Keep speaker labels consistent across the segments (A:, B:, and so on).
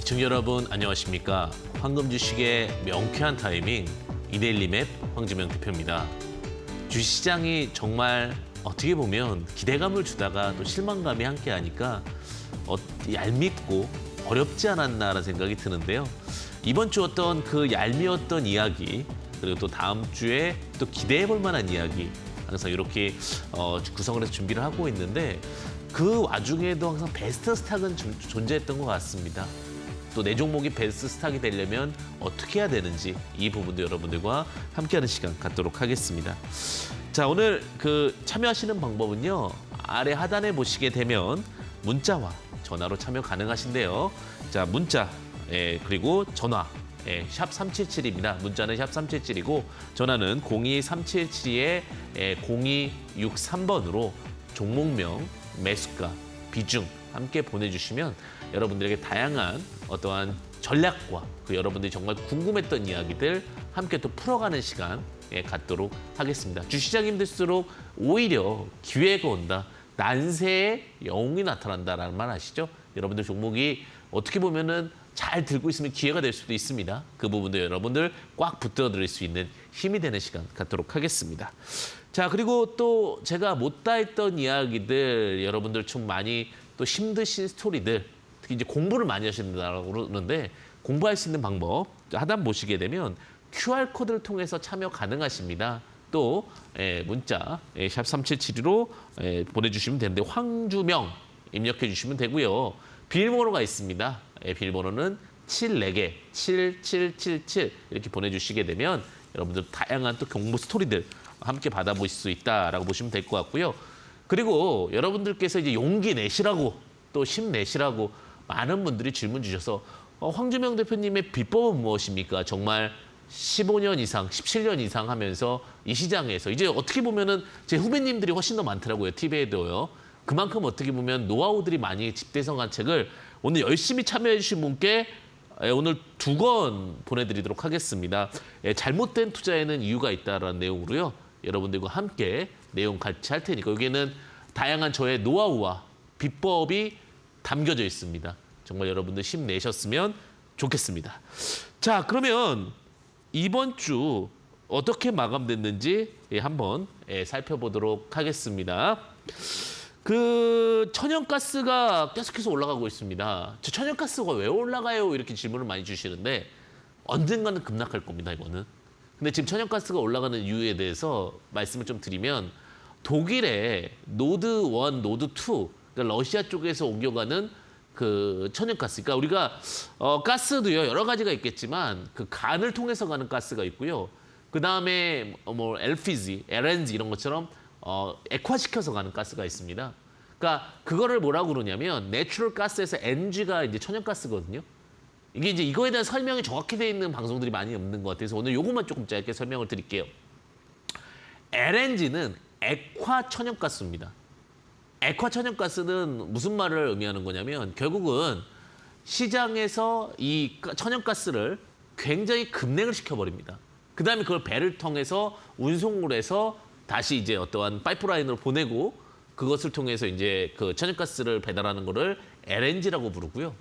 A: 시청자 여러분 안녕하십니까. 황금 주식의 명쾌한 타이밍 이데일리맵 황지명 대표입니다. 주시장이 정말 어떻게 보면 기대감을 주다가 또 실망감이 함께하니까 얄밉고 어렵지 않았나라는 생각이 드는데요. 이번 주 어떤 그 얄미웠던 이야기 그리고 또 다음 주에 또 기대해볼 만한 이야기 항상 이렇게 구성을 해서 준비를 하고 있는데 그 와중에도 항상 베스트 스탁은 존재했던 것 같습니다. 또 내 종목이 베스트 스탁이 되려면 어떻게 해야 되는지 이 부분도 여러분들과 함께하는 시간 갖도록 하겠습니다. 자, 오늘 참여하시는 방법은요. 아래 하단에 보시게 되면 문자와 전화로 참여 가능하신데요. 자, 문자 그리고 전화 샵 377입니다. 문자는 샵 377이고 전화는 02-377-0263번으로 종목명, 매수가, 비중 함께 보내주시면 여러분들에게 다양한 어떠한 전략과 여러분들이 정말 궁금했던 이야기들 함께 또 풀어가는 시간 갖도록 하겠습니다. 주시장 힘들수록 오히려 기회가 온다. 난세의 영웅이 나타난다라는 말 아시죠? 여러분들 종목이 어떻게 보면은 잘 들고 있으면 기회가 될 수도 있습니다. 그 부분도 여러분들 꽉 붙들어 드릴 수 있는 힘이 되는 시간 갖도록 하겠습니다. 자, 그리고 또 제가 못다 했던 이야기들 여러분들 좀 많이 또 힘드신 스토리들 특히 이제 공부를 많이 하신다고 그러는데 공부할 수 있는 방법 하단 보시게 되면 QR코드를 통해서 참여 가능하십니다. 또 문자 샵 3772로 보내주시면 되는데 황주명 입력해 주시면 되고요. 비밀번호가 있습니다. 비밀번호는 74개 7777 이렇게 보내주시게 되면 여러분들 다양한 또 공부 스토리들 함께 받아보실 수 있다라고 보시면 될 것 같고요. 그리고 여러분들께서 이제 용기 내시라고 또 힘내시라고 많은 분들이 질문 주셔서 황주명 대표님의 비법은 무엇입니까? 정말 15년 이상, 17년 이상 하면서 이 시장에서 이제 어떻게 보면은 제 후배님들이 훨씬 더 많더라고요. TV에도요. 그만큼 어떻게 보면 노하우들이 많이 집대성한 책을 오늘 열심히 참여해 주신 분께 오늘 2권 보내드리도록 하겠습니다. 잘못된 투자에는 이유가 있다라는 내용으로요. 여러분들과 함께 내용 같이 할 테니까 여기에는 다양한 저의 노하우와 비법이 담겨져 있습니다. 정말 여러분들 힘내셨으면 좋겠습니다. 자, 그러면 이번 주 어떻게 마감됐는지 한번 살펴보도록 하겠습니다. 천연가스가 계속해서 올라가고 있습니다. 천연가스가 왜 올라가요? 이렇게 질문을 많이 주시는데 언젠가는 급락할 겁니다, 이거는. 근데 지금 천연가스가 올라가는 이유에 대해서 말씀을 좀 드리면 독일의 노드 1, 노드 2, 그러니까 러시아 쪽에서 옮겨가는 그 천연가스. 그러니까 우리가 가스도요 여러 가지가 있겠지만 그 간을 통해서 가는 가스가 있고요. 그 다음에 뭐 LPG, LNG 이런 것처럼 액화시켜서 가는 가스가 있습니다. 그러니까 그거를 뭐라고 그러냐면 내추럴 가스에서 NG가 이제 천연가스거든요. 이게 이제 이거에 대한 설명이 정확히 되어 있는 방송들이 많이 없는 것 같아서 오늘 요것만 조금 짧게 설명을 드릴게요. LNG는 액화 천연가스입니다. 액화 천연가스는 무슨 말을 의미하는 거냐면 결국은 시장에서 이 천연가스를 굉장히 급냉을 시켜버립니다. 그 다음에 그걸 배를 통해서 운송을 해서 다시 이제 어떠한 파이프라인으로 보내고 그것을 통해서 이제 그 천연가스를 배달하는 거를 LNG라고 부르고요.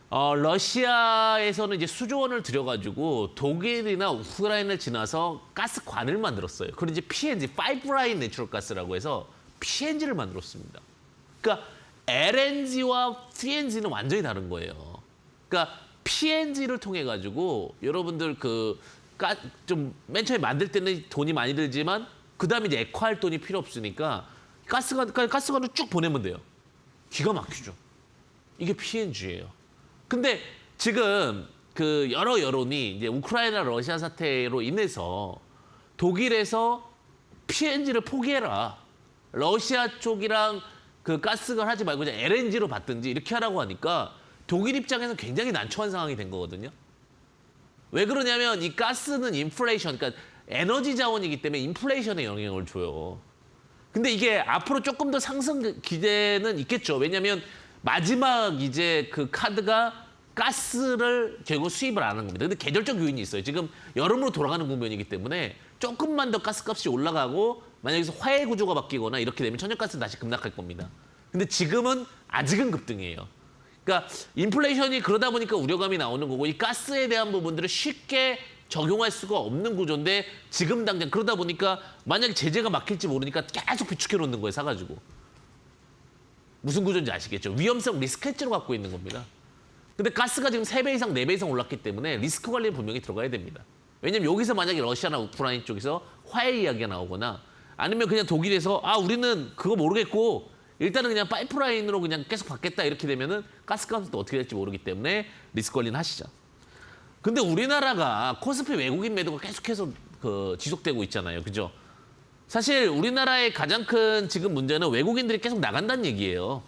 A: 러시아에서는 이제 수조원을 들여가지고 독일이나 우크라이나를 지나서 가스관을 만들었어요. 그걸 이제 PNG, 파이프라인 내추럴 가스라고 해서 PNG를 만들었습니다. 그러니까 LNG와 PNG는 완전히 다른 거예요. 그러니까 PNG를 통해 가지고 여러분들 좀 맨 처음에 만들 때는 돈이 많이 들지만 그 다음에 이제 액화할 돈이 필요 없으니까 가스관을 쭉 보내면 돼요. 기가 막히죠. 이게 PNG예요. 근데 지금 여러 여론이 이제 우크라이나 러시아 사태로 인해서 독일에서 PNG를 포기해라. 러시아 쪽이랑 그 가스관 하지 말고 그냥 LNG로 받든지 이렇게 하라고 하니까 독일 입장에서 굉장히 난처한 상황이 된 거거든요. 왜 그러냐면 이 가스는 인플레이션, 그러니까 에너지 자원이기 때문에 인플레이션에 영향을 줘요. 근데 이게 앞으로 조금 더 상승 기대는 있겠죠. 왜냐하면 마지막 이제 그 카드가 가스를 결국 수입을 안 하는 겁니다. 근데 계절적 요인이 있어요. 지금 여름으로 돌아가는 국면이기 때문에 조금만 더 가스값이 올라가고 만약에 여기서 화해 구조가 바뀌거나 이렇게 되면 천연가스는 다시 급락할 겁니다. 근데 지금은 아직은 급등이에요. 그러니까 인플레이션이 그러다 보니까 우려감이 나오는 거고 이 가스에 대한 부분들을 쉽게 적용할 수가 없는 구조인데 지금 당장 그러다 보니까 만약에 제재가 막힐지 모르니까 계속 비축해 놓는 거예요, 사가지고. 무슨 구조인지 아시겠죠? 위험성 리스크 해지로 갖고 있는 겁니다. 근데 가스가 지금 3배 이상, 4배 이상 올랐기 때문에 리스크 관리는 분명히 들어가야 됩니다. 왜냐면 여기서 만약에 러시아나 우크라이나 쪽에서 화해 이야기가 나오거나 아니면 그냥 독일에서 우리는 그거 모르겠고 일단은 그냥 파이프라인으로 그냥 계속 받겠다 이렇게 되면은 가스값은 또 어떻게 될지 모르기 때문에 리스크 관리는 하시죠. 근데 우리나라가 코스피 외국인 매도가 계속해서 지속되고 있잖아요. 그죠? 사실 우리나라의 가장 큰 지금 문제는 외국인들이 계속 나간다는 얘기예요.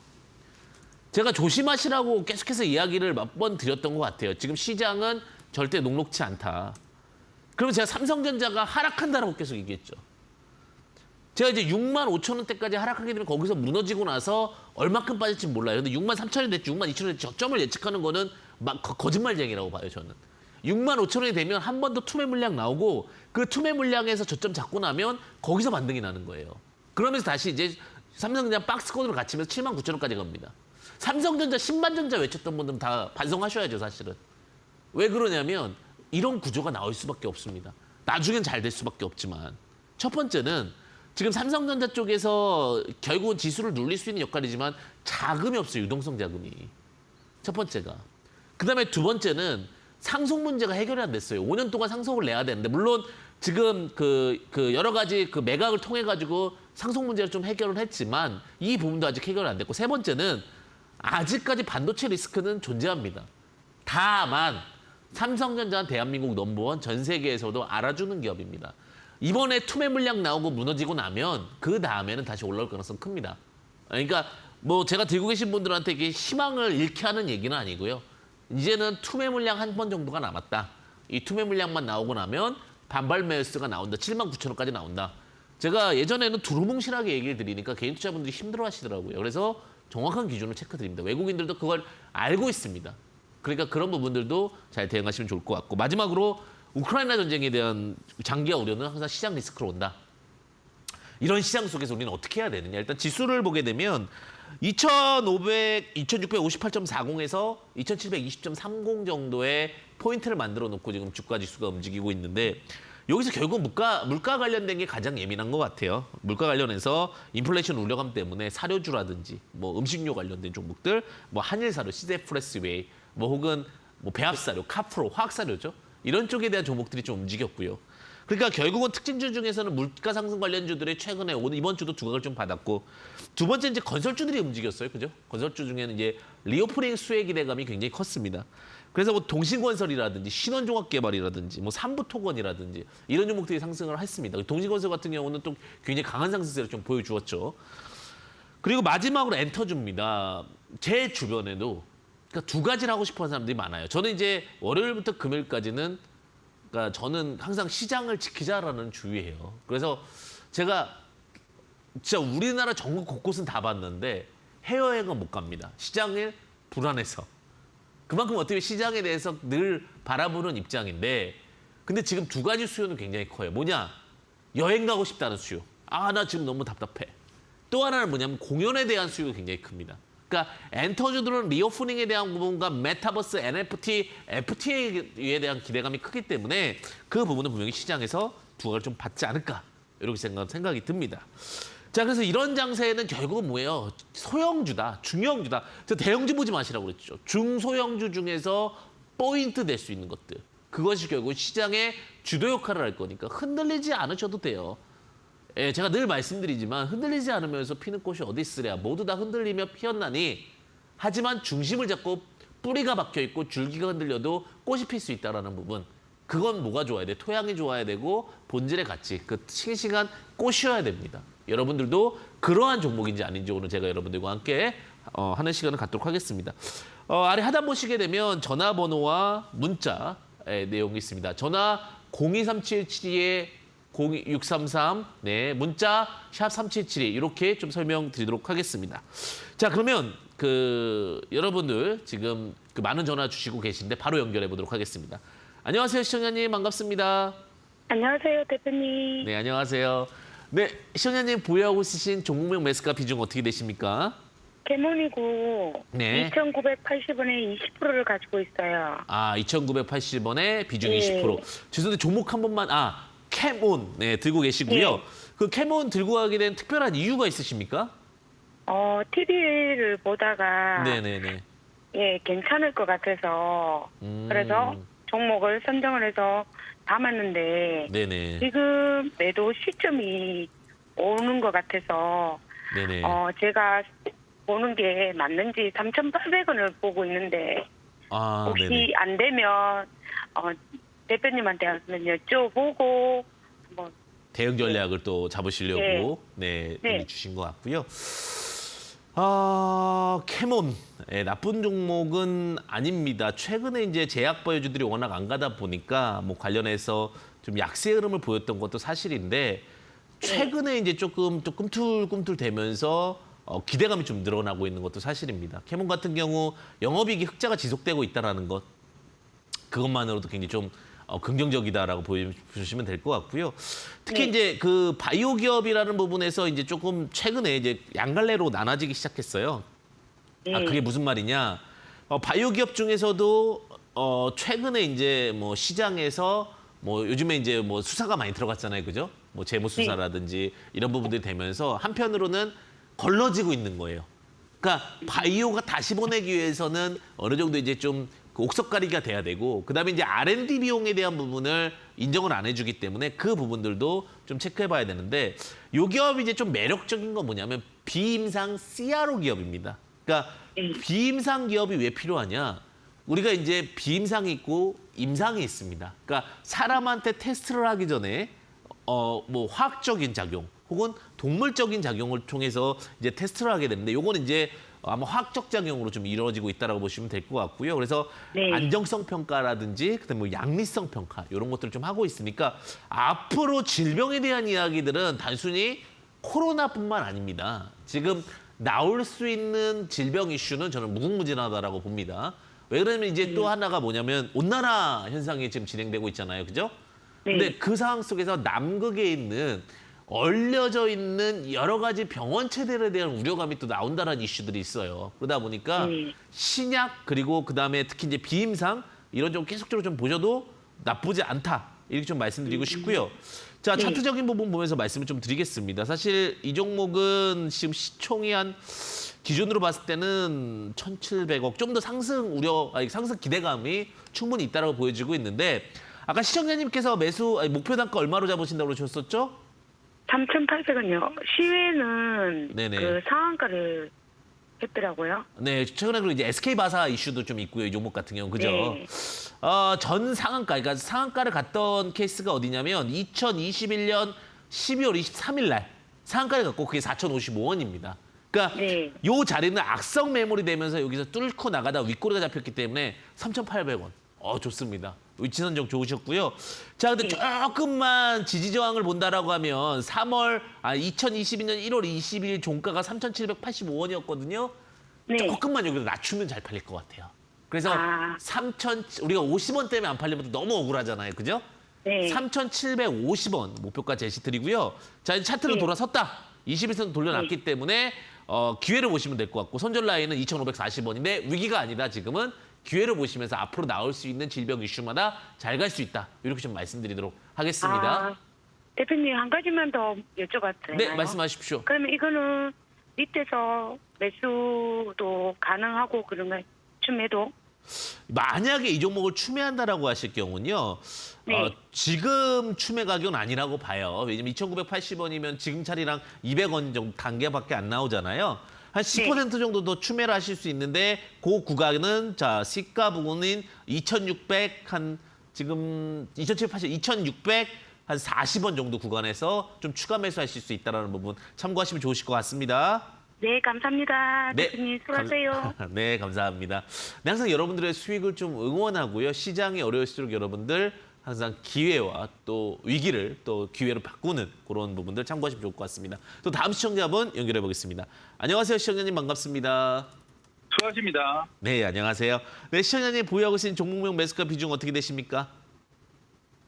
A: 제가 조심하시라고 계속해서 이야기를 몇 번 드렸던 것 같아요. 지금 시장은 절대 녹록치 않다. 그러면 제가 삼성전자가 하락한다라고 계속 얘기했죠. 제가 이제 6만 5천 원대까지 하락하게 되면 거기서 무너지고 나서 얼마큼 빠질지 몰라요. 근데 6만 3천 원 됐지, 6만 2천 원 됐지 저점을 예측하는 거는 막 거짓말쟁이라고 봐요, 저는. 6만 5천 원이 되면 한 번 더 투매 물량 나오고 그 투매 물량에서 저점 잡고 나면 거기서 반등이 나는 거예요. 그러면서 다시 이제 삼성전자 박스권으로 갇히면서 7만 9천 원까지 갑니다. 삼성전자, 신반전자 외쳤던 분들은 다 반성하셔야죠, 사실은. 왜 그러냐면 이런 구조가 나올 수밖에 없습니다. 나중엔 잘 될 수밖에 없지만. 첫 번째는 지금 삼성전자 쪽에서 결국은 지수를 눌릴 수 있는 역할이지만 자금이 없어요, 유동성 자금이. 첫 번째가. 그다음에 두 번째는 상속 문제가 해결이 안 됐어요. 5년 동안 상속을 내야 되는데 물론 지금 여러 가지 매각을 통해 가지고 상속 문제를 좀 해결을 했지만 이 부분도 아직 해결이 안 됐고 세 번째는 아직까지 반도체 리스크는 존재합니다. 다만 삼성전자는 대한민국 넘버원 전 세계에서도 알아주는 기업입니다. 이번에 투매 물량 나오고 무너지고 나면 그 다음에는 다시 올라올 가능성 큽니다. 그러니까 뭐 제가 들고 계신 분들한테 이게 희망을 잃게 하는 얘기는 아니고요. 이제는 투매 물량 한 번 정도가 남았다. 이 투매 물량만 나오고 나면 반발 매수가 나온다. 7만 9천 원까지 나온다. 제가 예전에는 두루뭉실하게 얘기를 드리니까 개인 투자분들이 힘들어 하시더라고요. 그래서 정확한 기준을 체크드립니다. 외국인들도 그걸 알고 있습니다. 그러니까 그런 부분들도 잘 대응하시면 좋을 것 같고 마지막으로 우크라이나 전쟁에 대한 장기화 우려는 항상 시장 리스크로 온다. 이런 시장 속에서 우리는 어떻게 해야 되느냐. 일단 지수를 보게 되면 2658.40에서 2720.30 정도의 포인트를 만들어 놓고 지금 주가 지수가 움직이고 있는데 여기서 결국 물가 관련된 게 가장 예민한 것 같아요. 물가 관련해서 인플레이션 우려감 때문에 사료주라든지 뭐 음식료 관련된 종목들, 뭐 한일사료, 시제프레스웨이, 뭐 혹은 뭐 배합사료, 카프로, 화학사료죠. 이런 쪽에 대한 종목들이 좀 움직였고요. 그러니까 결국은 특징주 중에서는 물가 상승 관련주들이 최근에 이번 주도 두각을 좀 받았고 두 번째 이제 건설주들이 움직였어요. 그죠? 건설주 중에는 이제 리오프닝 수혜 기대감이 굉장히 컸습니다. 그래서 뭐 동신건설이라든지 신원종합개발이라든지 뭐 삼부토건이라든지 이런 종목들이 상승을 했습니다. 동신건설 같은 경우는 또 굉장히 강한 상승세를 좀 보여주었죠. 그리고 마지막으로 엔터주입니다. 제 주변에도 그러니까 두 가지를 하고 싶어하는 사람들이 많아요. 저는 이제 월요일부터 금요일까지는 그러니까 저는 항상 시장을 지키자라는 주의예요. 그래서 제가 진짜 우리나라 전국 곳곳은 다 봤는데 해외여행은 못 갑니다. 시장이 불안해서. 그만큼 어떻게 시장에 대해서 늘 바라보는 입장인데 근데 지금 두 가지 수요는 굉장히 커요. 뭐냐? 여행 가고 싶다는 수요. 나 지금 너무 답답해. 또 하나는 뭐냐면 공연에 대한 수요가 굉장히 큽니다. 그러니까 엔터주들은 리오프닝에 대한 부분과 메타버스, NFT, FTA에 대한 기대감이 크기 때문에 그 부분은 분명히 시장에서 두각을 좀 받지 않을까 이렇게 생각이 듭니다. 자, 그래서 이런 장세에는 결국은 뭐예요? 소형주다, 중형주다. 저 대형주 보지 마시라고 그랬죠. 중소형주 중에서 포인트 될 수 있는 것들. 그것이 결국 시장의 주도 역할을 할 거니까 흔들리지 않으셔도 돼요. 예, 제가 늘 말씀드리지만 흔들리지 않으면서 피는 꽃이 어디 있으랴. 모두 다 흔들리며 피었나니 하지만 중심을 잡고 뿌리가 박혀있고 줄기가 흔들려도 꽃이 필 수 있다는 부분. 그건 뭐가 좋아야 돼? 토양이 좋아야 되고 본질의 가치, 그 싱싱한 꽃이어야 됩니다. 여러분들도 그러한 종목인지 아닌지 오늘 제가 여러분들과 함께 하는 시간을 갖도록 하겠습니다. 아래 하단 보시게 되면 전화번호와 문자의 내용이 있습니다. 전화 02377-0633, 네, 문자 샵 3772 이렇게 좀 설명드리도록 하겠습니다. 자, 그러면 여러분들 지금 많은 전화 주시고 계신데 바로 연결해 보도록 하겠습니다. 안녕하세요, 시청자님 반갑습니다.
B: 안녕하세요, 대표님.
A: 네, 안녕하세요. 네, 시청자님 보유하고 있으신 종목명 매수가 비중 어떻게 되십니까?
B: 개몬이고
A: 네.
B: 2,980원에 20%를 가지고 있어요.
A: 아, 2,980원에 비중
B: 네.
A: 20%. 죄송한데 종목 한 번만, 캐몬, 네, 들고 계시고요.
B: 네.
A: 그 캐몬 들고 가게 된 특별한 이유가 있으십니까?
B: TV를 보다가
A: 네네네.
B: 예, 괜찮을 것 같아서 그래서 종목을 선정을 해서 담았는데
A: 네네.
B: 지금 매도 시점이 오는 것 같아서
A: 네네.
B: 제가 보는 게 맞는지 3,800원을 보고 있는데 혹시
A: 네네.
B: 안 되면 대표님한테 한번 여쭤보고 한번
A: 대응 전략을 또 잡으시려고 네,
B: 네.
A: 주신 것 같고요. 캐몬. 나쁜 종목은 아닙니다. 최근에 이제 제약 바이오주들이 워낙 안 가다 보니까 뭐 관련해서 좀 약세 흐름을 보였던 것도 사실인데 최근에 이제 조금 또 꿈틀꿈틀 되면서 기대감이 좀 늘어나고 있는 것도 사실입니다. 캐몬 같은 경우 영업이익이 흑자가 지속되고 있다는 것, 그것만으로도 굉장히 좀 긍정적이다라고 보시면 될 것 같고요. 특히
B: 네.
A: 이제 그 바이오 기업이라는 부분에서 이제 조금 최근에 이제 양갈래로 나눠지기 시작했어요. 그게 무슨 말이냐? 바이오 기업 중에서도 최근에 이제 뭐 시장에서 뭐 요즘에 이제 뭐 수사가 많이 들어갔잖아요, 그죠? 뭐 재무 수사라든지 이런 부분들이 되면서 한편으로는 걸러지고 있는 거예요. 그러니까 바이오가 다시 보내기 위해서는 어느 정도 이제 좀그 옥석가리가 돼야 되고 그다음에 이제 R&D 비용에 대한 부분을 인정을 안 해주기 때문에 그 부분들도 좀 체크해봐야 되는데 이 기업이 이제 좀 매력적인 건 뭐냐면 비임상 CRO 기업입니다. 그러니까 비임상 기업이 왜 필요하냐? 우리가 이제 비임상이 있고 임상이 있습니다. 그러니까 사람한테 테스트를 하기 전에 뭐 화학적인 작용 혹은 동물적인 작용을 통해서 이제 테스트를 하게 되는데 요거는 이제 아마 화학적 작용으로 좀 이루어지고 있다라고 보시면 될 것 같고요. 그래서
B: 네.
A: 안정성 평가라든지 그다음에 뭐 양리성 평가 이런 것들을 좀 하고 있으니까 앞으로 질병에 대한 이야기들은 단순히 코로나뿐만 아닙니다. 지금 나올 수 있는 질병 이슈는 저는 무궁무진하다라고 봅니다. 왜 그러냐면 이제 또 하나가 뭐냐면 온난화 현상이 지금 진행되고 있잖아요. 그죠?
B: 네.
A: 근데 그 상황 속에서 남극에 있는 얼려져 있는 여러 가지 병원 체들에 대한 우려감이 또 나온다는 이슈들이 있어요. 그러다 보니까 신약 그리고 그다음에 특히 이제 비임상 이런 좀 계속적으로 좀 보셔도 나쁘지 않다. 이렇게 좀 말씀드리고 싶고요. 자, 차트적인 부분 보면서 말씀을 좀 드리겠습니다. 사실 이 종목은 지금 시총이 한 기준으로 봤을 때는 1,700억 좀 더 상승 기대감이 충분히 있다라고 보여지고 있는데 아까 시청자님께서 목표 단가 얼마로 잡으신다고 그러셨었죠?
B: 3,800원요. 시외는
A: 네네.
B: 그 상한가를 했더라고요.
A: 네, 최근에 그리고 이제 SK 바사 이슈도 좀 있고요. 이 종목 같은 경우 그죠?
B: 네.
A: 전 상한가, 그러니까 상한가를 갔던 케이스가 어디냐면 2021년 12월 23일 날 상한가를 갔고 그게 4,055원입니다. 그러니까
B: 네.
A: 요 자리는 악성 매물이 되면서 여기서 뚫고 나가다 윗꼬리가 잡혔기 때문에 3,800원. 좋습니다. 위치 선정 좋으셨고요. 자, 근데 조금만 지지 저항을 본다라고 하면 2022년 1월 22일 종가가 3,785원이었거든요.
B: 네.
A: 조금만 여기서 낮추면 잘 팔릴 것 같아요. 그래서
B: 아.
A: 우리가 50원 때문에 안 팔리면 너무 억울하잖아요. 그죠?
B: 네.
A: 3,750원 목표가 제시 드리고요. 자, 이제 차트는 돌아섰다. 21선 돌려놨기 때문에 기회를 보시면 될 것 같고 손절 라인은 2,540원인데 위기가 아니다. 지금은 기회를 보시면서 앞으로 나올 수 있는 질병 이슈마다 잘 갈 수 있다. 이렇게 좀 말씀드리도록 하겠습니다.
B: 대표님 한 가지만 더 여쭤봐도
A: 네,
B: 되나요?
A: 말씀하십시오.
B: 그러면 이거는 밑에서 매수도 가능하고 그러면 추매도?
A: 만약에 이 종목을 추매한다라고 하실 경우는요.
B: 네.
A: 지금 추매 가격은 아니라고 봐요. 왜냐면 2,980원이면 지금 차리랑 200원 정도 단계밖에 안 나오잖아요. 한 10% 정도 더 추매를 하실 수 있는데 그 구간은 자 시가 부분인 2,600 한 지금 2,780 2,600 한 40원 정도 구간에서 좀 추가 매수하실 수 있다는 부분 참고하시면 좋으실 것 같습니다.
B: 네, 감사합니다.
A: 네,
B: 대표님 수고하세요.
A: 네, 감사합니다. 네, 항상 여러분들의 수익을 좀 응원하고요. 시장이 어려울수록 여러분들 항상 기회와 또 위기를 또 기회로 바꾸는 그런 부분들 참고하시면 좋을 것 같습니다. 또 다음 시청자분 연결해 보겠습니다. 안녕하세요, 시청자님 반갑습니다.
C: 수고하십니다.
A: 네, 안녕하세요. 네, 시청자님 보유하고 계신 종목명 매수가 비중 어떻게 되십니까?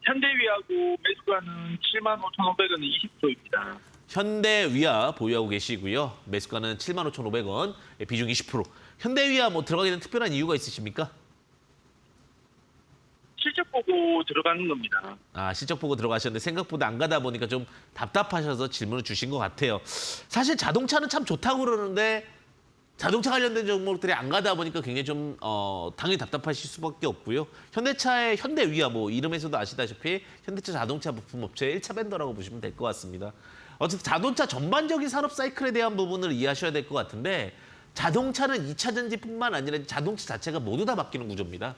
C: 현대위하고 매수가는 75,500원은 20%입니다.
A: 현대위아 보유하고 계시고요. 매수가는 75,500원, 비중 20%. 현대위아 뭐 들어가게 된 특별한 이유가 있으십니까?
C: 실적 보고 들어가는 겁니다.
A: 아, 실적 보고 들어가셨는데 생각보다 안 가다 보니까 좀 답답하셔서 질문을 주신 것 같아요. 사실 자동차는 참 좋다고 그러는데 자동차 관련된 종목들이 안 가다 보니까 굉장히 좀 당연히 답답하실 수밖에 없고요. 현대차의 현대위아 뭐 이름에서도 아시다시피 현대차 자동차 부품 업체의 1차 벤더라고 보시면 될 것 같습니다. 어쨌든 자동차 전반적인 산업 사이클에 대한 부분을 이해하셔야 될 것 같은데 자동차는 2차 전지뿐만 아니라 자동차 자체가 모두 다 바뀌는 구조입니다.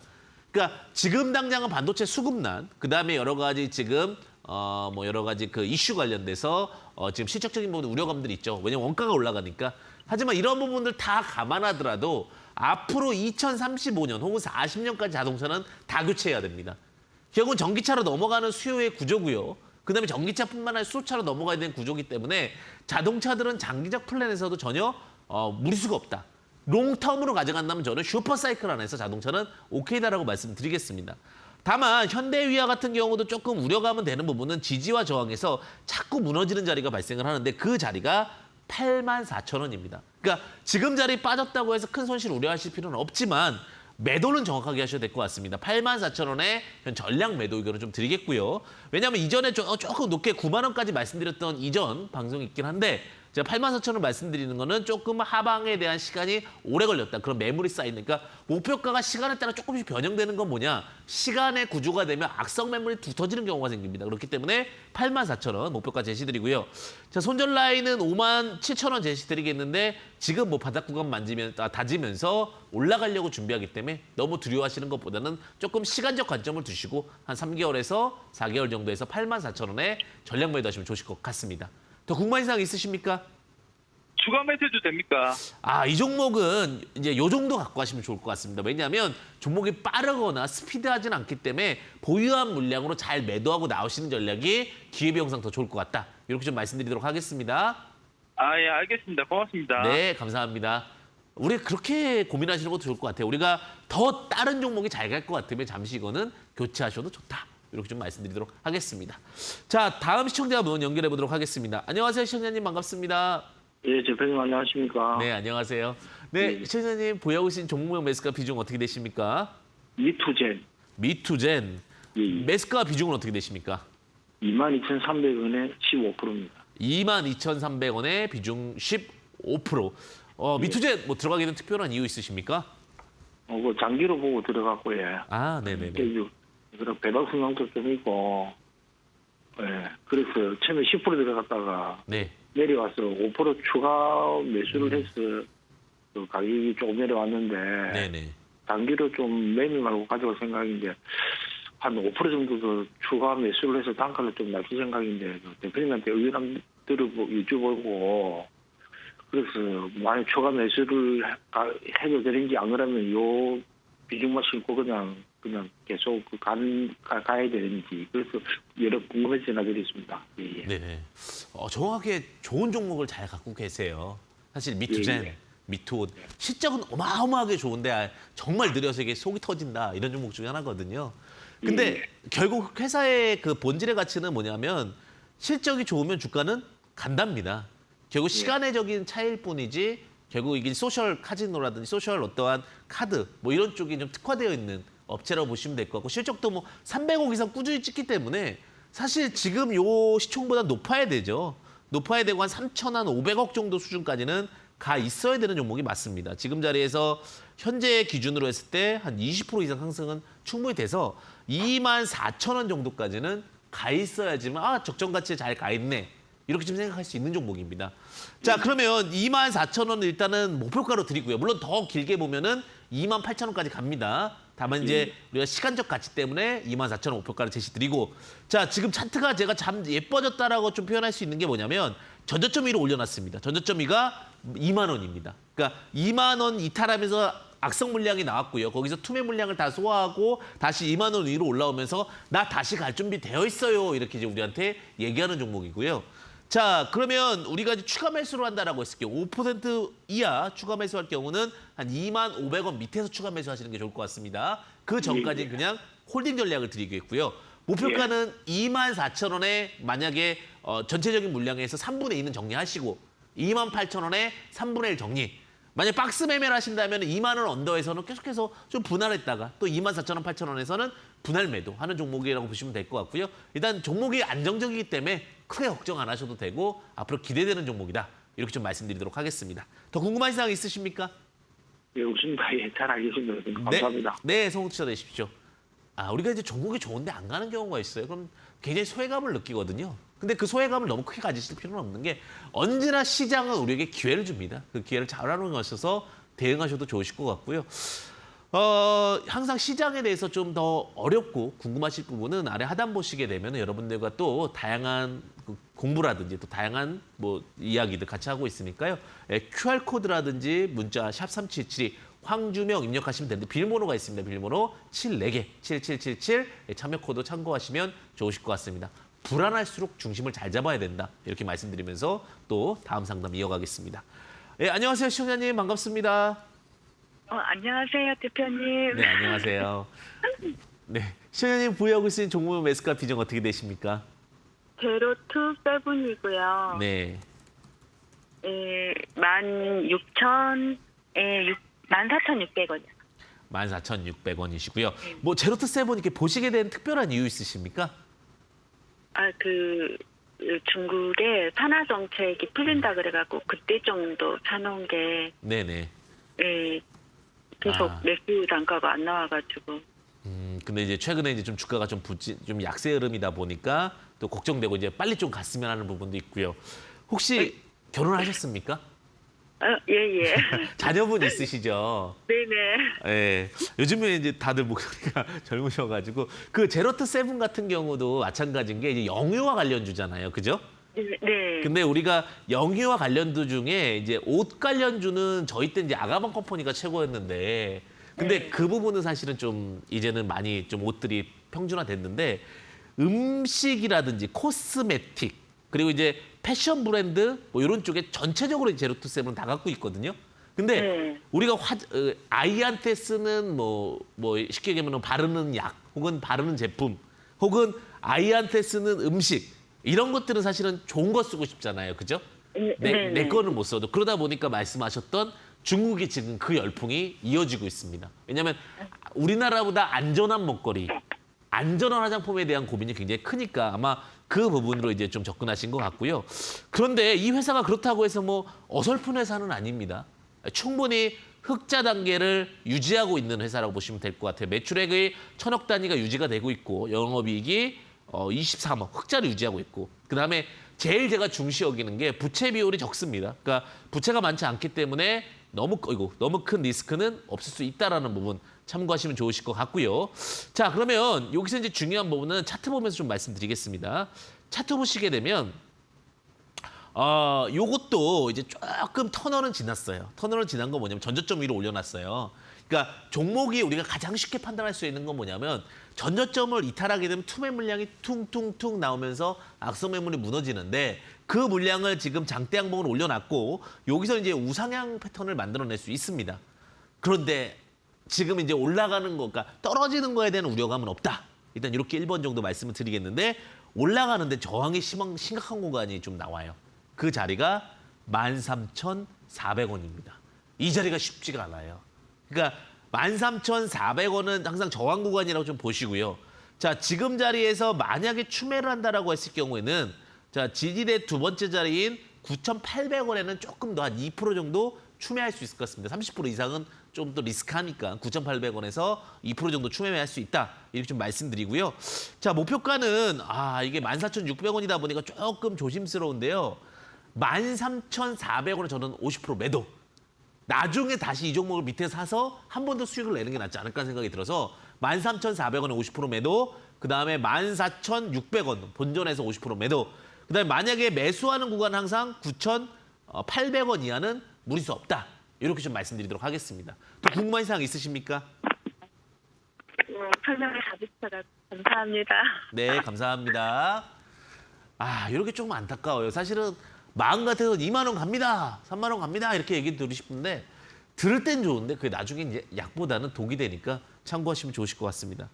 A: 그러니까 지금 당장은 반도체 수급난, 그다음에 여러 가지 지금 뭐 여러 가지 그 이슈 관련돼서 지금 실적적인 부분 우려감들이 있죠. 왜냐면 원가가 올라가니까. 하지만 이런 부분들 다 감안하더라도 앞으로 2035년 혹은 40년까지 자동차는 다 교체해야 됩니다. 결국은 전기차로 넘어가는 수요의 구조고요. 그다음에 전기차뿐만 아니라 수소차로 넘어가야 되는 구조이기 때문에 자동차들은 장기적 플랜에서도 전혀 무리수가 없다. 롱텀으로 가져간다면 저는 슈퍼사이클 안에서 자동차는 오케이다라고 말씀드리겠습니다. 다만 현대위아 같은 경우도 조금 우려가면 되는 부분은 지지와 저항에서 자꾸 무너지는 자리가 발생을 하는데 그 자리가 84,000원입니다. 그러니까 지금 자리 빠졌다고 해서 큰 손실 우려하실 필요는 없지만 매도는 정확하게 하셔야 될 것 같습니다. 84,000원에 전량 매도 의견을 좀 드리겠고요. 왜냐하면 이전에 조금 높게 9만 원까지 말씀드렸던 이전 방송이 있긴 한데 제가 84,000원 말씀드리는 거는 조금 하방에 대한 시간이 오래 걸렸다. 그런 매물이 쌓이는. 그러니까 목표가가 시간에 따라 조금씩 변형되는 건 뭐냐. 시간의 구조가 되면 악성 매물이 두터지는 경우가 생깁니다. 그렇기 때문에 84,000원 목표가 제시드리고요. 자, 손절 라인은 57,000원 제시드리겠는데 지금 뭐 바닥 구간 다지면서 올라가려고 준비하기 때문에 너무 두려워하시는 것보다는 조금 시간적 관점을 두시고 한 3개월에서 4개월 정도에서 84,000원에 전량 매도하시면 좋으실 것 같습니다. 더 궁금한 사항 있으십니까?
C: 추가 매수해도 됩니까?
A: 아, 이 종목은 이제 요 정도 갖고 가시면 좋을 것 같습니다. 왜냐하면 종목이 빠르거나 스피드하진 않기 때문에 보유한 물량으로 잘 매도하고 나오시는 전략이 기회비용상 더 좋을 것 같다. 이렇게 좀 말씀드리도록 하겠습니다.
C: 아, 예, 알겠습니다. 고맙습니다.
A: 네, 감사합니다. 우리 그렇게 고민하시는 것도 좋을 것 같아요. 우리가 더 다른 종목이 잘 갈 것 같으면 잠시 이거는 교체하셔도 좋다. 이렇게 좀 말씀드리도록 하겠습니다. 자, 다음 시청자분 연결해 보도록 하겠습니다. 안녕하세요, 시청자님 반갑습니다.
D: 예, 대표님 안녕하십니까?
A: 네, 안녕하세요. 네, 시청자님 보유하고 계신 종목명 매수가 비중 어떻게 되십니까?
D: 미투젠.
A: 미투젠.
D: 예, 예.
A: 매수가 비중은 어떻게 되십니까?
D: 22,300원에 15%입니다.
A: 22,300원에 비중 15%. 미투젠 뭐 들어가게 된 특별한 이유 있으십니까?
D: 그 장기로 보고 들어갔고, 예.
A: 아, 네네네.
D: 그런 배당 성향도 좀 있고, 예. 그래서 처음에 10% 들어갔다가
A: 네.
D: 내려와서 5% 추가 매수를 해서 그 가격이 조금 내려왔는데,
A: 네네.
D: 단기로 좀 매매 말고 가져갈 생각인데, 한 5% 정도 더 추가 매수를 해서 단가를 좀 낮출 생각인데, 그 대표님한테 의견 한번 여쭤보고, 그래서 만약 추가 매수를 해도 되는지 안 그러면 요 비중만 심고 그냥 계속 가야 되는지 그래서 여러 궁금해서 전화드렸습니다. 예, 예.
A: 네네. 정확하게 좋은 종목을 잘 갖고 계세요. 사실 미투젠,
D: 예, 예.
A: 미투 실적은 어마어마하게 좋은데 정말 느려서 이게 속이 터진다 이런 종목 중에 하나거든요. 근데 결국 회사의 그 본질의 가치는 뭐냐면 실적이 좋으면 주가는 간답니다. 결국 시간의적인 차이일 뿐이지 결국 이게 소셜 카지노라든지 소셜 어떠한 카드 뭐 이런 쪽이 좀 특화되어 있는 업체라고 보시면 될 것 같고 실적도 뭐 300억 이상 꾸준히 찍기 때문에 사실 지금 요 시총보다 높아야 되죠. 높아야 되고 한 3,500억 정도 수준까지는 가 있어야 되는 종목이 맞습니다. 지금 자리에서 현재 기준으로 했을 때 한 20% 이상 상승은 충분히 돼서 24,000원 정도까지는 가 있어야지만 적정 가치에 잘 가 있네. 이렇게 좀 생각할 수 있는 종목입니다. 자, 그러면 24,000원은 일단은 목표가로 드리고요. 물론 더 길게 보면은 28,000원까지 갑니다. 다만 이제 우리가 시간적 가치 때문에 24,000원 목표가를 제시드리고 자, 지금 차트가 제가 참 예뻐졌다라고 좀 표현할 수 있는 게 뭐냐면 전저점 위로 올려놨습니다. 전저점 위가 2만 원입니다. 그러니까 2만 원 이탈하면서 악성 물량이 나왔고요. 거기서 투매 물량을 다 소화하고 다시 2만 원 위로 올라오면서 나 다시 갈 준비 되어 있어요. 이렇게 이제 우리한테 얘기하는 종목이고요. 자, 그러면 우리가 이제 추가 매수를 한다라고 했을 경우 5% 이하 추가 매수할 경우는 한 25,000원 밑에서 추가 매수하시는 게 좋을 것 같습니다. 그 전까지는 그냥 홀딩 전략을 드리겠고요. 목표가는 24,000원에 만약에 전체적인 물량에서 3분의 2는 정리하시고 28,000원에 3분의 1 정리. 만약 박스 매매를 하신다면 2만 원 언더에서는 계속해서 좀 분할했다가 또 24,000원, 8,000원에서는 분할 매도하는 종목이라고 보시면 될 것 같고요. 일단 종목이 안정적이기 때문에 크게 걱정 안 하셔도 되고 앞으로 기대되는 종목이다. 이렇게 좀 말씀드리도록 하겠습니다. 더 궁금한 사항 있으십니까?
D: 예, 없습니다. 예, 잘 알겠습니다. 감사합니다.
A: 네, 성우투자 되십시오. 우리가 이제 종목이 좋은데 안 가는 경우가 있어요. 그럼 굉장히 소외감을 느끼거든요. 근데 그 소외감을 너무 크게 가지실 필요는 없는 게 언제나 시장은 우리에게 기회를 줍니다. 그 기회를 잘 활용하셔서 대응하셔도 좋으실 것 같고요. 항상 시장에 대해서 좀 더 어렵고 궁금하실 부분은 아래 하단 보시게 되면 여러분들과 또 다양한 공부라든지 또 다양한 뭐 이야기들 같이 하고 있으니까요. QR코드라든지 문자 샵 3772 황주명 입력하시면 되는데 비밀번호가 있습니다. 비밀번호 74개 7777 참여 코드 참고하시면 좋으실 것 같습니다. 불안할수록 중심을 잘 잡아야 된다. 이렇게 말씀드리면서 또 다음 상담 이어가겠습니다. 네, 안녕하세요. 시청자님 반갑습니다.
B: 안녕하세요, 대표님.
A: 네, 안녕하세요. 네, 시청자님 보유하고 있는 종목 매수가 비중 어떻게 되십니까?
B: 제로투 세븐이고요.
A: 네.
B: 14,600원이요.
A: 14,600원이시고요. 뭐 제로투 세븐 이렇게 보시게 된 특별한 이유 있으십니까?
B: 중국의 산화 정책이 풀린다 그래갖고 그때 정도 사놓은 게
A: 네네.
B: 계속 매수 단가가 안 나와가지고.
A: 근데 이제 최근에 이제 좀 주가가 좀 약세 흐름이다 보니까 또 걱정되고 이제 빨리 좀 갔으면 하는 부분도 있고요. 혹시 결혼하셨습니까?
B: 예.
A: 자녀분 있으시죠?
B: 네네.
A: 네. 요즘에 이제 다들 목소리가 젊으셔가지고 그 제로투 세븐 같은 경우도 마찬가지인 게 이제 영유아 관련주잖아요, 그죠?
B: 네.
A: 근데 우리가 영유아 관련주 중에 이제 옷 관련주는 저희 때 이제 아가방 컴퍼니가 최고였는데, 근데 그 부분은 사실은 좀 이제는 많이 좀 옷들이 평준화됐는데 음식이라든지 코스메틱 그리고 이제 패션 브랜드 뭐 이런 쪽에 전체적으로 제로투 세븐은 다 갖고 있거든요. 근데 우리가 아이한테 쓰는 뭐 쉽게 얘기하면 바르는 약 혹은 바르는 제품 혹은 아이한테 쓰는 음식 이런 것들은 사실은 좋은 거 쓰고 싶잖아요. 그죠? 내 거는 못 써도. 그러다 보니까 말씀하셨던 중국이 지금 그 열풍이 이어지고 있습니다. 왜냐하면 우리나라보다 안전한 먹거리, 안전한 화장품에 대한 고민이 굉장히 크니까 아마 그 부분으로 이제 좀 접근하신 것 같고요. 그런데 이 회사가 그렇다고 해서 뭐 어설픈 회사는 아닙니다. 충분히 흑자 단계를 유지하고 있는 회사라고 보시면 될 것 같아요. 매출액의 1,000억 단위가 유지가 되고 있고 영업이익이 23억 흑자를 유지하고 있고 그다음에 제일 제가 중시 여기는 게 부채 비율이 적습니다. 그러니까 부채가 많지 않기 때문에 너무 큰 리스크는 없을 수 있다라는 부분 참고하시면 좋으실 것 같고요. 자, 그러면 여기서 이제 중요한 부분은 차트 보면서 좀 말씀드리겠습니다. 차트 보시게 되면 요것도 이제 조금 터널은 지났어요. 터널은 지난 건 뭐냐면 전저점 위로 올려놨어요. 그러니까 종목이 우리가 가장 쉽게 판단할 수 있는 건 뭐냐면 전저점을 이탈하게 되면 투매 물량이 퉁퉁퉁 나오면서 악성 매물이 무너지는데 그 물량을 지금 장대 양봉으로 올려놨고 여기서 이제 우상향 패턴을 만들어낼 수 있습니다. 그런데 지금 이제 올라가는 거, 그러니까 떨어지는 거에 대한 우려감은 없다. 일단 이렇게 1번 정도 말씀을 드리겠는데 올라가는데 저항이 심각한 공간이 좀 나와요. 그 자리가 13,400원입니다. 이 자리가 쉽지가 않아요. 그러니까 13,400원은 항상 저항 구간이라고 좀 보시고요. 자, 지금 자리에서 만약에 추매를 한다라고 했을 경우에는 자, 지지대 두 번째 자리인 9,800원에는 조금 더 한 2% 정도 추매할 수 있을 것 같습니다. 30% 이상은 좀 더 리스크하니까 9,800원에서 2% 정도 추매할 수 있다. 이렇게 좀 말씀드리고요. 자, 목표가는 이게 14,600원이다 보니까 조금 조심스러운데요. 13,400원에 저는 50% 매도. 나중에 다시 이 종목을 밑에 사서 한 번 더 수익을 내는 게 낫지 않을까 생각이 들어서 13,400원에 50% 매도, 그다음에 14,600원 본전에서 50% 매도. 그다음에 만약에 매수하는 구간은 항상 9,800원 이하는 무리수 없다. 이렇게 좀 말씀드리도록 하겠습니다. 또 궁금한 사항 있으십니까?
B: 설명을 잘해주셔서 감사합니다.
A: 네, 감사합니다. 이렇게 조금 안타까워요. 사실은 마음 같아서 2만 원 갑니다, 3만 원 갑니다 이렇게 얘기 드리고 싶은데 들을 땐 좋은데 그게 나중에 이제 약보다는 독이 되니까 참고하시면 좋으실 것 같습니다.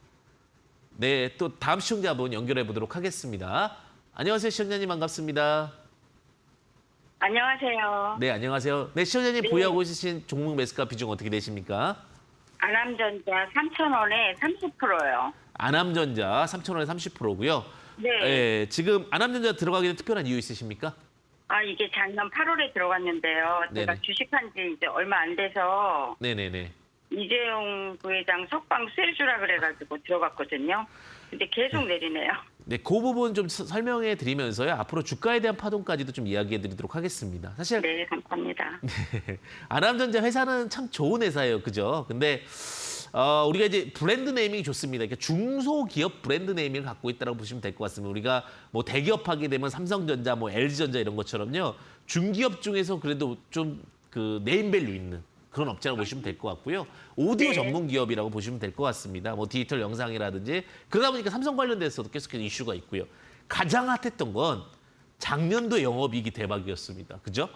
A: 네, 또 다음 시청자분 연결해 보도록 하겠습니다. 안녕하세요, 시청자님 반갑습니다.
B: 안녕하세요.
A: 네, 안녕하세요. 네, 시청자님
B: 네.
A: 보유하고 있으신 종목 매수가 비중 어떻게 되십니까?
B: 아남전자 3,000원에 30%요.
A: 아남전자 3,000원에 30%고요.
B: 네.
A: 예, 지금 아남전자 들어가게 된 특별한 이유 있으십니까?
B: 이게 작년 8월에 들어갔는데요. 제가
A: 네네.
B: 주식한 지 이제 얼마 안 돼서
A: 네네네.
B: 이재용 부회장 석방 쇠주라 그래가지고 들어갔거든요. 근데 계속 내리네요.
A: 네, 그 부분 좀 설명해 드리면서요. 앞으로 주가에 대한 파동까지도 좀 이야기해 드리도록 하겠습니다. 사실
B: 네, 감사합니다.
A: 아남전자 회사는 참 좋은 회사예요. 그죠? 근데 우리가 이제 브랜드 네이밍이 좋습니다. 그러니까 중소기업 브랜드 네이밍을 갖고 있다고 보시면 될 것 같습니다. 우리가 뭐 대기업 하게 되면 삼성전자, 뭐 LG전자 이런 것처럼요. 중기업 중에서 그래도 좀 그 네임밸류 있는 그런 업체라고 보시면 될 것 같고요. 오디오
B: 네.
A: 전문 기업이라고 보시면 될 것 같습니다. 뭐 디지털 영상이라든지 그러다 보니까 삼성 관련돼서도 계속해서 이슈가 있고요. 가장 핫했던 건 작년도 영업이익이 대박이었습니다. 그죠?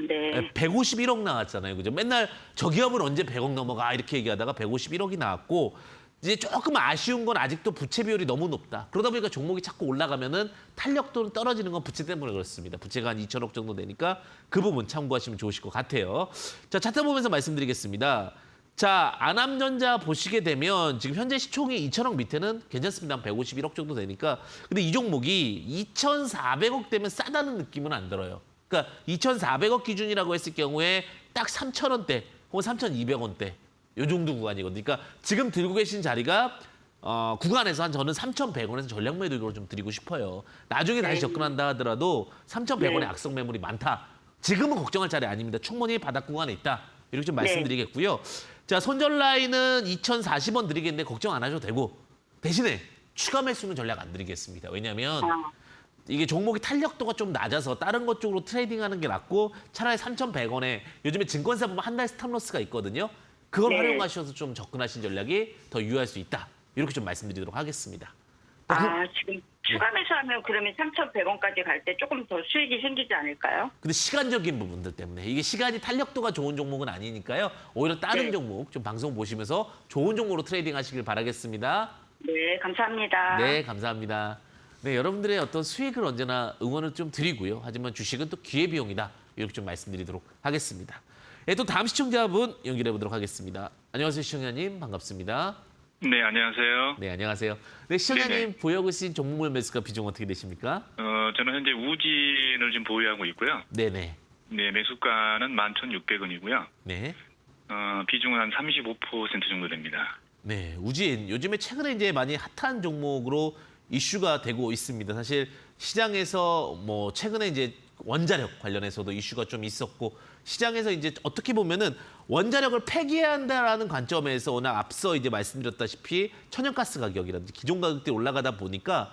B: 네.
A: 151억 나왔잖아요. 그죠? 맨날 저 기업은 언제 100억 넘어가 이렇게 얘기하다가 151억이 나왔고 이제 조금 아쉬운 건 아직도 부채 비율이 너무 높다. 그러다 보니까 종목이 자꾸 올라가면은 탄력도는 떨어지는 건 부채 때문에 그렇습니다. 부채가 한 2천억 정도 되니까 그 부분 참고하시면 좋으실 것 같아요. 자, 차트 보면서 말씀드리겠습니다. 자, 아남전자 보시게 되면 지금 현재 시총이 2천억 밑에는 괜찮습니다. 한 151억 정도 되니까. 근데 이 종목이 2,400억 되면 싸다는 느낌은 안 들어요. 그러니까 2,400억 기준이라고 했을 경우에 딱 3,000원대 혹은 3,200원대 요 정도 구간이거든요. 그러니까 지금 들고 계신 자리가 구간에서 한 저는 3,100원에서 전략 매도로 좀 드리고 싶어요. 나중에 다시 접근한다 하더라도 3,100원의
B: 네.
A: 악성 매물이 많다. 지금은 걱정할 자리 아닙니다. 충분히 바닥 구간에 있다. 이렇게 좀 말씀드리겠고요. 자, 손절 라인은 2,040원 드리겠는데 걱정 안 하셔도 되고 대신에 추가 매수는 전략 안 드리겠습니다. 왜냐하면 이게 종목이 탄력도가 좀 낮아서 다른 것 쪽으로 트레이딩하는 게 낫고 차라리 3,100원에 요즘에 증권사 보면 한 달 스탑로스가 있거든요. 그걸
B: 네.
A: 활용하셔서 좀 접근하신 전략이 더 유효할 수 있다. 이렇게 좀 말씀드리도록 하겠습니다.
B: 지금 추가 매수하면 그러면 3,100원까지 갈 때 조금 더 수익이 생기지 않을까요?
A: 근데 시간적인 부분들 때문에 이게 시간이 탄력도가 좋은 종목은 아니니까요. 오히려 다른
B: 네.
A: 종목 좀 방송 보시면서 좋은 종목으로 트레이딩 하시길 바라겠습니다.
B: 네, 감사합니다.
A: 네, 감사합니다. 네, 여러분들의 어떤 수익을 언제나 응원을 좀 드리고요. 하지만 주식은 또 기회비용이다. 이렇게 좀 말씀드리도록 하겠습니다. 네, 또 다음 시청자분 연결해 보도록 하겠습니다. 안녕하세요, 시청자님. 반갑습니다.
C: 네, 안녕하세요.
A: 네, 안녕하세요. 네, 시청자님
C: 네네.
A: 보유하고 계신 종목별 매수가 비중 어떻게 되십니까?
C: 저는 현재 우진을 지금 보유하고 있고요.
A: 네네.
C: 네, 매수가는 11,600원이고요.
A: 네.
C: 비중은 한 35% 정도 됩니다.
A: 네, 우진 요즘에 최근에 이제 많이 핫한 종목으로 이슈가 되고 있습니다. 사실 시장에서 뭐 최근에 이제 원자력 관련해서도 이슈가 좀 있었고 시장에서 이제 어떻게 보면은 원자력을 폐기해야 한다라는 관점에서 워낙 앞서 이제 말씀드렸다시피 천연가스 가격이라든지 기존 가격들이 올라가다 보니까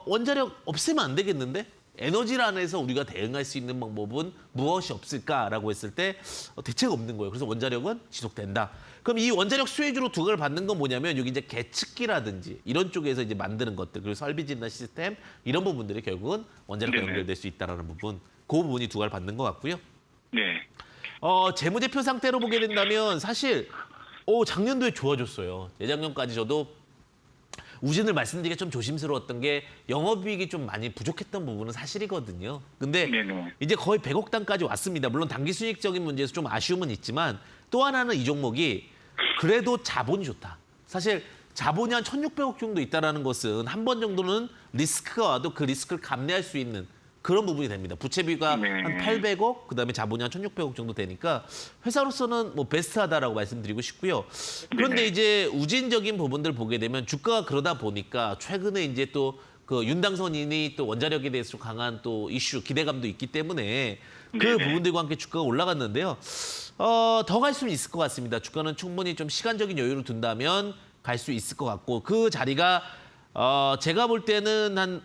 A: 원자력 없애면 안 되겠는데? 에너지란에서 우리가 대응할 수 있는 방법은 무엇이 없을까라고 했을 때 대책 없는 거예요. 그래서 원자력은 지속된다. 그럼 이 원자력 수혜주로 두각을 받는 건 뭐냐면 여기 이제 계측기라든지 이런 쪽에서 이제 만드는 것들 그리고 설비 진단 시스템 이런 부분들이 결국은 원자력과
C: 네네.
A: 연결될 수 있다라는 부분 그 부분이 두각을 받는 것 같고요.
C: 네.
A: 재무제표 상태로 보게 된다면 사실 작년도에 좋아졌어요. 예작년까지 저도 우진을 말씀드리기가 좀 조심스러웠던 게 영업이익이 좀 많이 부족했던 부분은 사실이거든요. 근데
C: 네네.
A: 이제 거의 100억 단까지 왔습니다. 물론 단기 수익적인 문제에서 좀 아쉬움은 있지만 또 하나는 이 종목이 그래도 자본이 좋다. 사실 자본이 한 1,600억 정도 있다는 것은 한 번 정도는 리스크가 와도 그 리스크를 감내할 수 있는 그런 부분이 됩니다. 부채비가
C: 네.
A: 한 800억, 그다음에 자본이 한 1,600억 정도 되니까 회사로서는 뭐 베스트하다라고 말씀드리고 싶고요. 그런데
C: 네네.
A: 이제 우진적인 부분들 보게 되면 주가가 그러다 보니까 최근에 이제 또 그 윤당선인이 또 원자력에 대해서 좀 강한 또 이슈, 기대감도 있기 때문에 그
C: 네네.
A: 부분들과 함께 주가가 올라갔는데요. 더 갈 수는 있을 것 같습니다. 주가는 충분히 좀 시간적인 여유를 둔다면 갈 수 있을 것 같고 그 자리가 제가 볼 때는 한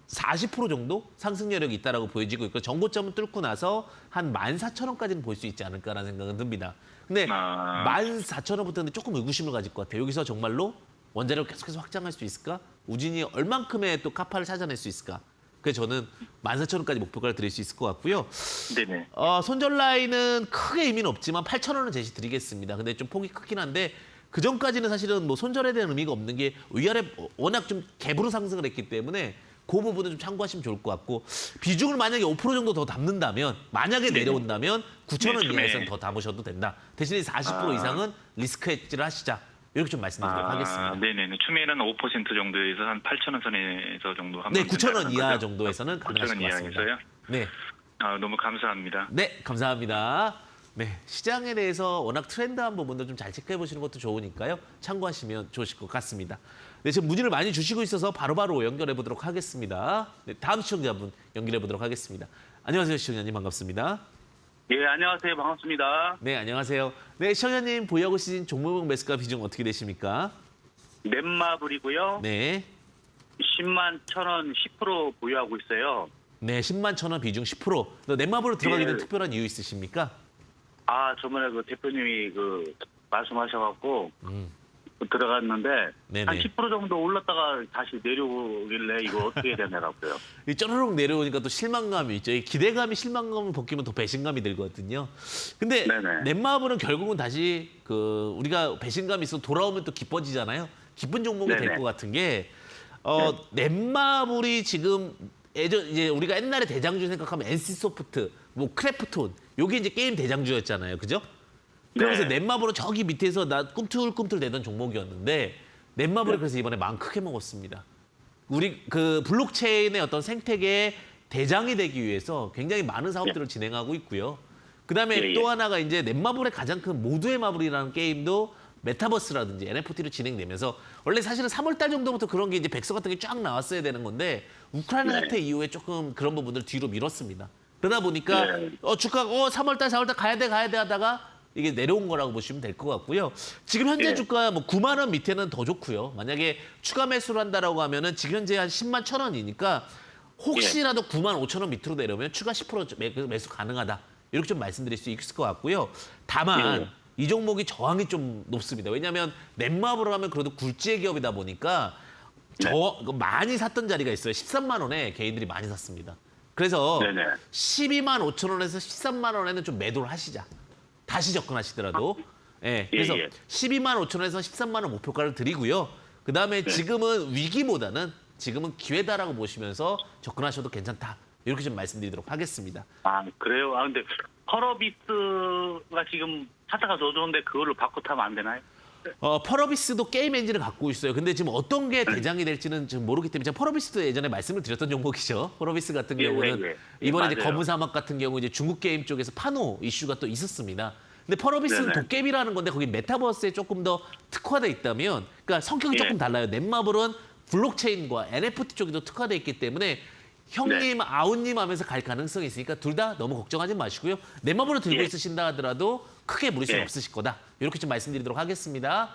A: 40% 정도 상승 여력이 있다라고 보여지고 있고 전고점을 뚫고 나서 한 14,000원까지는 볼 수 있지 않을까라는 생각은 듭니다. 근데 14,000원부터는 조금 의구심을 가질 것 같아요. 여기서 정말로 원자력을 계속해서 확장할 수 있을까? 우진이 얼만큼의 또 카파를 찾아낼 수 있을까? 그래서 저는 14,000원까지 목표가를 드릴 수 있을 것 같고요.
C: 네네.
A: 손절 라인은 크게 의미는 없지만 8,000원은 제시 드리겠습니다. 근데 좀 폭이 크긴 한데 그 전까지는 사실은 뭐 손절에 대한 의미가 없는 게 위아래 워낙 좀 갭으로 상승을 했기 때문에 그 부분은 좀 참고하시면 좋을 것 같고 비중을 만약에 5% 정도 더 담는다면 만약에 내려온다면 9천 원
C: 네,
A: 이하에서는 더 담으셔도 된다. 대신에 40% 이상은 리스크 헤지를 하시자. 이렇게 좀 말씀드리도록 하겠습니다.
C: 네네네. 추매는 5% 정도에서 한 8,000원 선에서 정도 하면
A: 네, 9천 원
C: 된다는
A: 이하
C: 거죠?
A: 정도에서는
C: 9,000원
A: 가능하실 것 같습니다.
C: 이하에서요?
A: 네.
C: 너무 감사합니다.
A: 네, 감사합니다. 네, 시장에 대해서 워낙 트렌드한 부분도 좀 잘 체크해 보시는 것도 좋으니까요. 참고하시면 좋으실 것 같습니다. 네, 지금 문의를 많이 주시고 있어서 바로바로 연결해 보도록 하겠습니다. 네, 다음 시청자분 연결해 보도록 하겠습니다. 안녕하세요, 시청자님 반갑습니다.
E: 예, 안녕하세요. 반갑습니다.
A: 네, 안녕하세요. 네, 시청자님 보유하고 계신 종목명 매수가 비중 어떻게 되십니까?
E: 넷마블이고요.
A: 네,
E: 10만 1,000원 10% 보유하고 있어요.
A: 네, 10만 1,000원 비중 10%. 넷마블로 들어가게 된
E: 예.
A: 특별한 이유 있으십니까?
E: 저번에 그 대표님이 말씀하셔갖고 들어갔는데
A: 네네.
E: 한 10% 정도 올랐다가 다시 내려오길래 이거 어떻게 해야 되냐고요.
A: 이 쪼르륵 내려오니까 또 실망감이 있죠. 이 기대감이 실망감을 벗기면 더 배신감이 들거든요. 근데
E: 네네.
A: 넷마블은 결국은 다시 우리가 배신감이 있어 돌아오면 또 기뻐지잖아요. 기쁜 종목이 될
E: 네네.
A: 것 같은 게 넷마블이 지금 이제 우리가 옛날에 대장주 생각하면 NC소프트, 뭐 크래프톤, 요게 이제 게임 대장주였잖아요. 그죠? 그러면서
E: 네.
A: 넷마블은 저기 밑에서 나 꿈틀꿈틀 대던 종목이었는데 넷마블이 그래서 이번에 마음 크게 먹었습니다. 우리 블록체인의 어떤 생태계의 대장이 되기 위해서 굉장히 많은 사업들을 진행하고 있고요. 그다음에
E: 예, 예.
A: 또 하나가 이제 넷마블의 가장 큰 모두의 마블이라는 게임도 메타버스라든지 NFT로 진행되면서 원래 사실은 3월 달 정도부터 그런 게 이제 백서 같은 게 쫙 나왔어야 되는 건데 우크라이나 사태 이후에 조금 그런 부분들 뒤로 미뤘습니다. 그러다 보니까
E: 네.
A: 주가가 3월 달, 4월 달 가야 돼 하다가 이게 내려온 거라고 보시면 될 것 같고요. 지금 현재
E: 예.
A: 주가 뭐 9만 원 밑에는 더 좋고요. 만약에 추가 매수를 한다라고 하면은 지금 현재 한 10만 1천 원이니까 혹시라도 9만 5천 원 밑으로 내려오면 추가 10% 매수 가능하다. 이렇게 좀 말씀드릴 수 있을 것 같고요. 다만
E: 예.
A: 이 종목이 저항이 좀 높습니다. 왜냐하면 넷마블을 하면 그래도 굴지의 기업이다 보니까 많이 샀던 자리가 있어요. 13만 원에 개인들이 많이 샀습니다. 그래서
E: 네네.
A: 12만 5천 원에서 13만 원에는 좀 매도를 하시자. 다시 접근하시더라도. 예, 그래서
E: 예.
A: 12만 5천 원에서 13만 원 목표가를 드리고요. 그다음에 지금은 위기보다는 지금은 기회다라고 보시면서 접근하셔도 괜찮다. 이렇게 좀 말씀드리도록 하겠습니다.
E: 그래요? 근데 펄어비스가 지금 차트가 더 좋은데 그거를 바꿔 타면 안 되나요?
A: 펄어비스도 게임 엔진을 갖고 있어요. 근데 지금 어떤 게 대장이 될지는 지금 모르기 때문에 제가 펄어비스도 예전에 말씀을 드렸던 종목이죠. 펄어비스 같은
E: 예,
A: 경우는
E: 예, 예.
A: 이번에 이제
E: 맞아요.
A: 검은 사막 같은 경우 이제 중국 게임 쪽에서 파노 이슈가 또 있었습니다. 근데 펄어비스는
E: 네네.
A: 도깨비라는 건데 거기 메타버스에 조금 더 특화돼 있다면, 그러니까 성격이
E: 예.
A: 조금 달라요. 넷마블은 블록체인과 NFT 쪽에도 특화돼 있기 때문에 형님, 아우님 하면서 갈 가능성이 있으니까 둘 다 너무 걱정하지 마시고요. 넷마블을 들고
E: 예.
A: 있으신다 하더라도 크게 무리수는
E: 예.
A: 없으실 거다. 이렇게 좀 말씀드리도록 하겠습니다.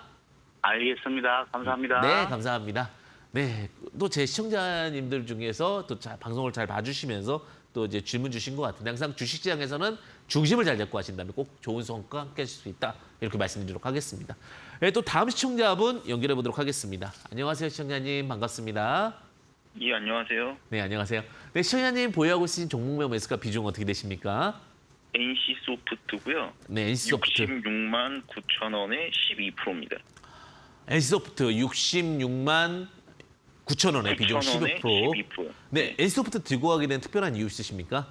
E: 알겠습니다. 감사합니다.
A: 네, 감사합니다. 네, 또 제 시청자님들 중에서 또 방송을 잘 봐주시면서 또 이제 질문 주신 것 같은데 항상 주식시장에서는 중심을 잘 잡고 하신다면 꼭 좋은 성과 함께 하실 수 있다. 이렇게 말씀드리도록 하겠습니다. 네, 또 다음 시청자분 연결해 보도록 하겠습니다. 안녕하세요, 시청자님. 반갑습니다.
C: 예, 안녕하세요.
A: 네, 안녕하세요. 네, 시청자님 보유하고 있으신 종목명 매수가 비중 어떻게 되십니까?
C: NC소프트고요.
A: 네, NC소프트.
C: 66만 9천 원에 12%입니다.
A: NC소프트 66만 9천 원에 비중
C: 9,000원에
A: 12%.
C: 12%.
A: 네, NC소프트 들고 가게 된 특별한 이유 있으십니까?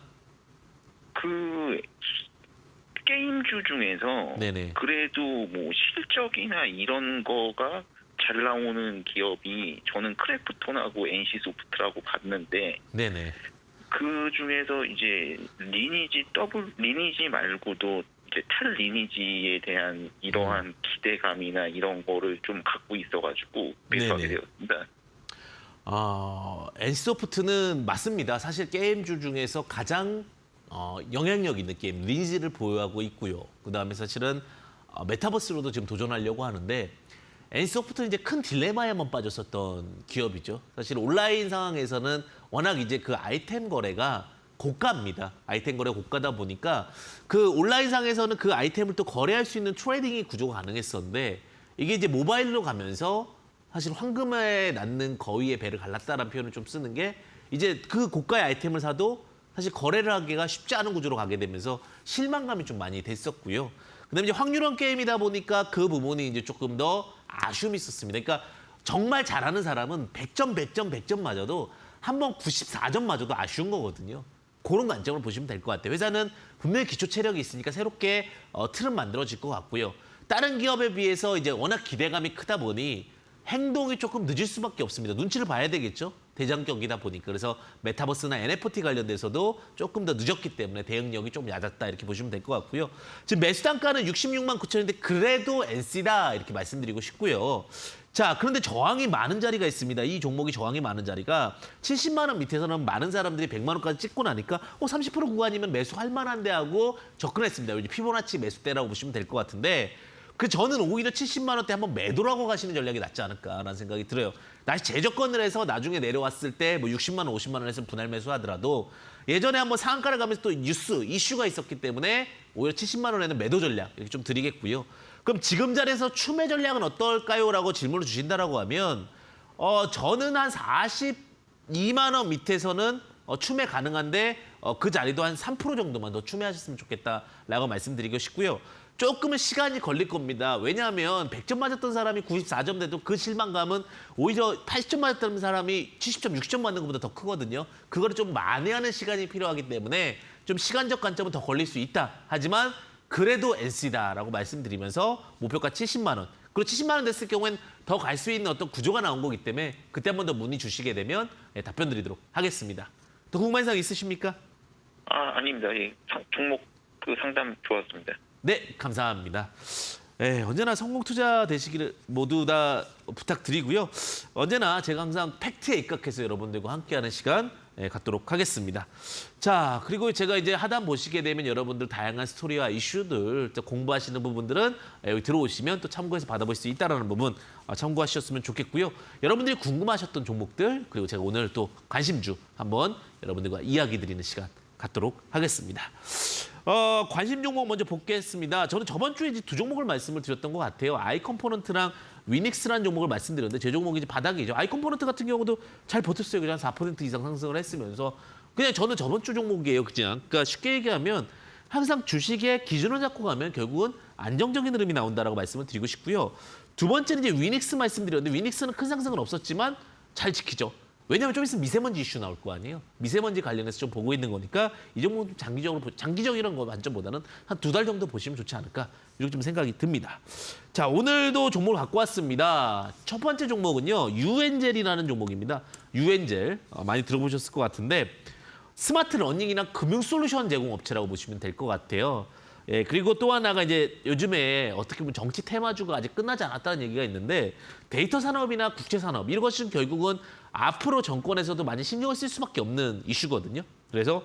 C: 게임주 중에서
A: 네네.
C: 그래도 뭐 실적이나 이런 거가 잘 나오는 기업이 저는 크래프톤하고 NC소프트라고 봤는데
A: 네네.
C: 그 중에서 이제 리니지 말고도 이제 탈 리니지에 대한 이러한 기대감이나 이런 거를 좀 갖고 있어가지고 매수하게
A: 네네.
C: 되었습니다.
A: NC소프트는 맞습니다. 사실 게임주 중에서 가장 영향력 있는 게임 리니지를 보유하고 있고요. 그다음에 사실은 메타버스로도 지금 도전하려고 하는데 NC소프트는 이제 큰 딜레마에 한번 빠졌었던 기업이죠. 사실 온라인 상황에서는 워낙 이제 그 아이템 거래가 고가입니다. 아이템 거래 고가다 보니까 그 온라인 상에서는 그 아이템을 또 거래할 수 있는 트레이딩이 구조가 가능했었는데 이게 이제 모바일로 가면서 사실 황금에 낳는 거위의 배를 갈랐다라는 표현을 좀 쓰는 게 이제 그 고가의 아이템을 사도 사실 거래를 하기가 쉽지 않은 구조로 가게 되면서 실망감이 좀 많이 됐었고요. 그다음에 이제 확률형 게임이다 보니까 그 부분이 이제 조금 더 아쉬움이 있었습니다. 그러니까 정말 잘하는 사람은 100점, 100점, 100점 맞아도 한번 94점 맞아도 아쉬운 거거든요. 그런 관점을 보시면 될 것 같아요. 회사는 분명히 기초 체력이 있으니까 새롭게 틀은 만들어질 것 같고요. 다른 기업에 비해서 이제 워낙 기대감이 크다 보니 행동이 조금 늦을 수밖에 없습니다. 눈치를 봐야 되겠죠. 대장 경기다 보니까. 그래서 메타버스나 NFT 관련돼서도 조금 더 늦었기 때문에 대응력이 좀 얕았다 이렇게 보시면 될 것 같고요. 지금 매수 단가는 66만 9천인데 그래도 NC다 이렇게 말씀드리고 싶고요. 자, 그런데 저항이 많은 자리가 있습니다. 이 종목이 저항이 많은 자리가 70만 원 밑에서는 많은 사람들이 100만 원까지 찍고 나니까 30% 구간이면 매수할 만한데 하고 접근했습니다. 피보나치 매수대라고 보시면 될 것 같은데 저는 오히려 70만 원대 한번 매도를 하고 가시는 전략이 낫지 않을까라는 생각이 들어요. 다시 재접근을 해서 나중에 내려왔을 때 뭐 60만 원, 50만 원에서 분할 매수하더라도 예전에 한번 상한가를 가면서 또 이슈가 있었기 때문에 오히려 70만 원에는 매도 전략 이렇게 좀 드리겠고요. 그럼 지금 자리에서 추매 전략은 어떨까요? 라고 질문을 주신다라고 하면 저는 한 42만 원 밑에서는 추매 가능한데 그 자리도 한 3% 정도만 더 추매하셨으면 좋겠다라고 말씀드리고 싶고요. 조금은 시간이 걸릴 겁니다. 왜냐하면 100점 맞았던 사람이 94점 돼도 그 실망감은 오히려 80점 맞았던 사람이 70점, 60점 맞는 것보다 더 크거든요. 그거를 좀 만회하는 시간이 필요하기 때문에 좀 시간적 관점은 더 걸릴 수 있다. 하지만 그래도 NC다라고 말씀드리면서 목표가 70만 원. 그리고 70만 원 됐을 경우엔 더 갈 수 있는 어떤 구조가 나온 거기 때문에 그때 한 번 더 문의 주시게 되면 답변 드리도록 하겠습니다. 더 궁금한 사항 있으십니까?
C: 아닙니다. 예, 종목 그 상담 좋았습니다.
A: 네, 감사합니다. 네, 언제나 성공 투자 되시기를 모두 다 부탁드리고요. 언제나 제가 항상 팩트에 입각해서 여러분들과 함께하는 시간 갖도록 하겠습니다. 자, 그리고 제가 이제 하단 보시게 되면 여러분들 다양한 스토리와 이슈들 공부하시는 부분들은 여기 들어오시면 또 참고해서 받아볼 수 있다는 부분 참고하셨으면 좋겠고요. 여러분들이 궁금하셨던 종목들 그리고 제가 오늘 또 관심주 한번 여러분들과 이야기 드리는 시간 갖도록 하겠습니다. 관심 종목 먼저 보겠습니다. 저는 저번 주에 이제 두 종목을 말씀을 드렸던 것 같아요. 아이컴포넌트랑 위닉스라는 종목을 말씀드렸는데 제 종목이 이제 바닥이죠. 아이컴포넌트 같은 경우도 잘 버텼어요. 그냥 4% 이상 상승을 했으면서 그냥 저는 저번 주 종목이에요. 그러니까 쉽게 얘기하면 항상 주식의 기준을 잡고 가면 결국은 안정적인 흐름이 나온다라고 말씀을 드리고 싶고요. 두 번째는 이제 위닉스 말씀드렸는데 위닉스는 큰 상승은 없었지만 잘 지키죠. 왜냐하면 좀 있으면 미세먼지 이슈 나올 거 아니에요. 미세먼지 관련해서 좀 보고 있는 거니까 이 종목은 장기적이라는 거 관점보다는 한 2달 정도 보시면 좋지 않을까 이렇게 좀 생각이 듭니다. 자, 오늘도 종목을 갖고 왔습니다. 첫 번째 종목은요. 유엔젤이라는 종목입니다. 유엔젤 많이 들어보셨을 것 같은데 스마트 러닝이나 금융 솔루션 제공 업체라고 보시면 될 것 같아요. 예, 그리고 또 하나가 이제 요즘에 어떻게 보면 정치 테마주가 아직 끝나지 않았다는 얘기가 있는데 데이터 산업이나 국제 산업 이런 것은 결국은 앞으로 정권에서도 많이 신경을 쓸 수밖에 없는 이슈거든요. 그래서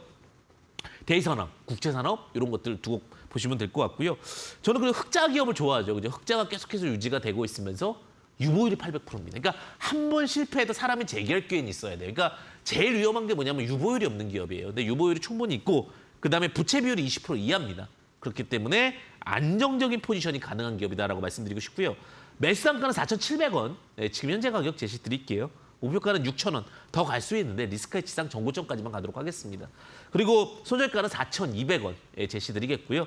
A: 데이터 산업, 국제 산업 이런 것들 두고 보시면 될 것 같고요. 저는 그리고 흑자 기업을 좋아하죠. 그죠? 흑자가 계속해서 유지가 되고 있으면서 유보율이 800%입니다. 그러니까 한 번 실패해도 사람이 재기할 기회는 있어야 돼요. 그러니까 제일 위험한 게 뭐냐면 유보율이 없는 기업이에요. 근데 유보율이 충분히 있고 그다음에 부채 비율이 20% 이하입니다. 그렇기 때문에 안정적인 포지션이 가능한 기업이다라고 말씀드리고 싶고요. 매수 단가는 4,700원. 네, 지금 현재 가격 제시 드릴게요. 목표가는 6,000원. 더 갈 수 있는데 리스크 해치상 정고점까지만 가도록 하겠습니다. 그리고 손절가는 4,200원 제시 드리겠고요.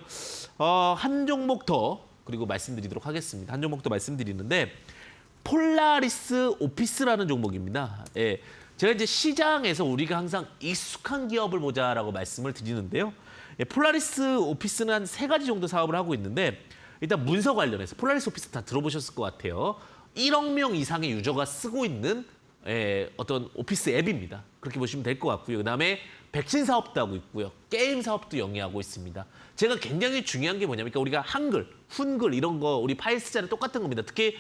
A: 한 종목 더 그리고 말씀드리도록 하겠습니다. 한 종목 더 말씀드리는데 폴라리스 오피스라는 종목입니다. 예, 제가 이제 시장에서 우리가 항상 익숙한 기업을 보자라고 말씀을 드리는데요. 예, 폴라리스 오피스는 한 3가지 정도 사업을 하고 있는데 일단 문서 관련해서 폴라리스 오피스 다 들어보셨을 것 같아요. 1억 명 이상의 유저가 쓰고 있는 어떤 오피스 앱입니다. 그렇게 보시면 될 것 같고요. 그다음에 백신 사업도 하고 있고요. 게임 사업도 영위하고 있습니다. 제가 굉장히 중요한 게 뭐냐면 그러니까 우리가 한글, 훈글 이런 거 우리 파일 쓰자는 똑같은 겁니다. 특히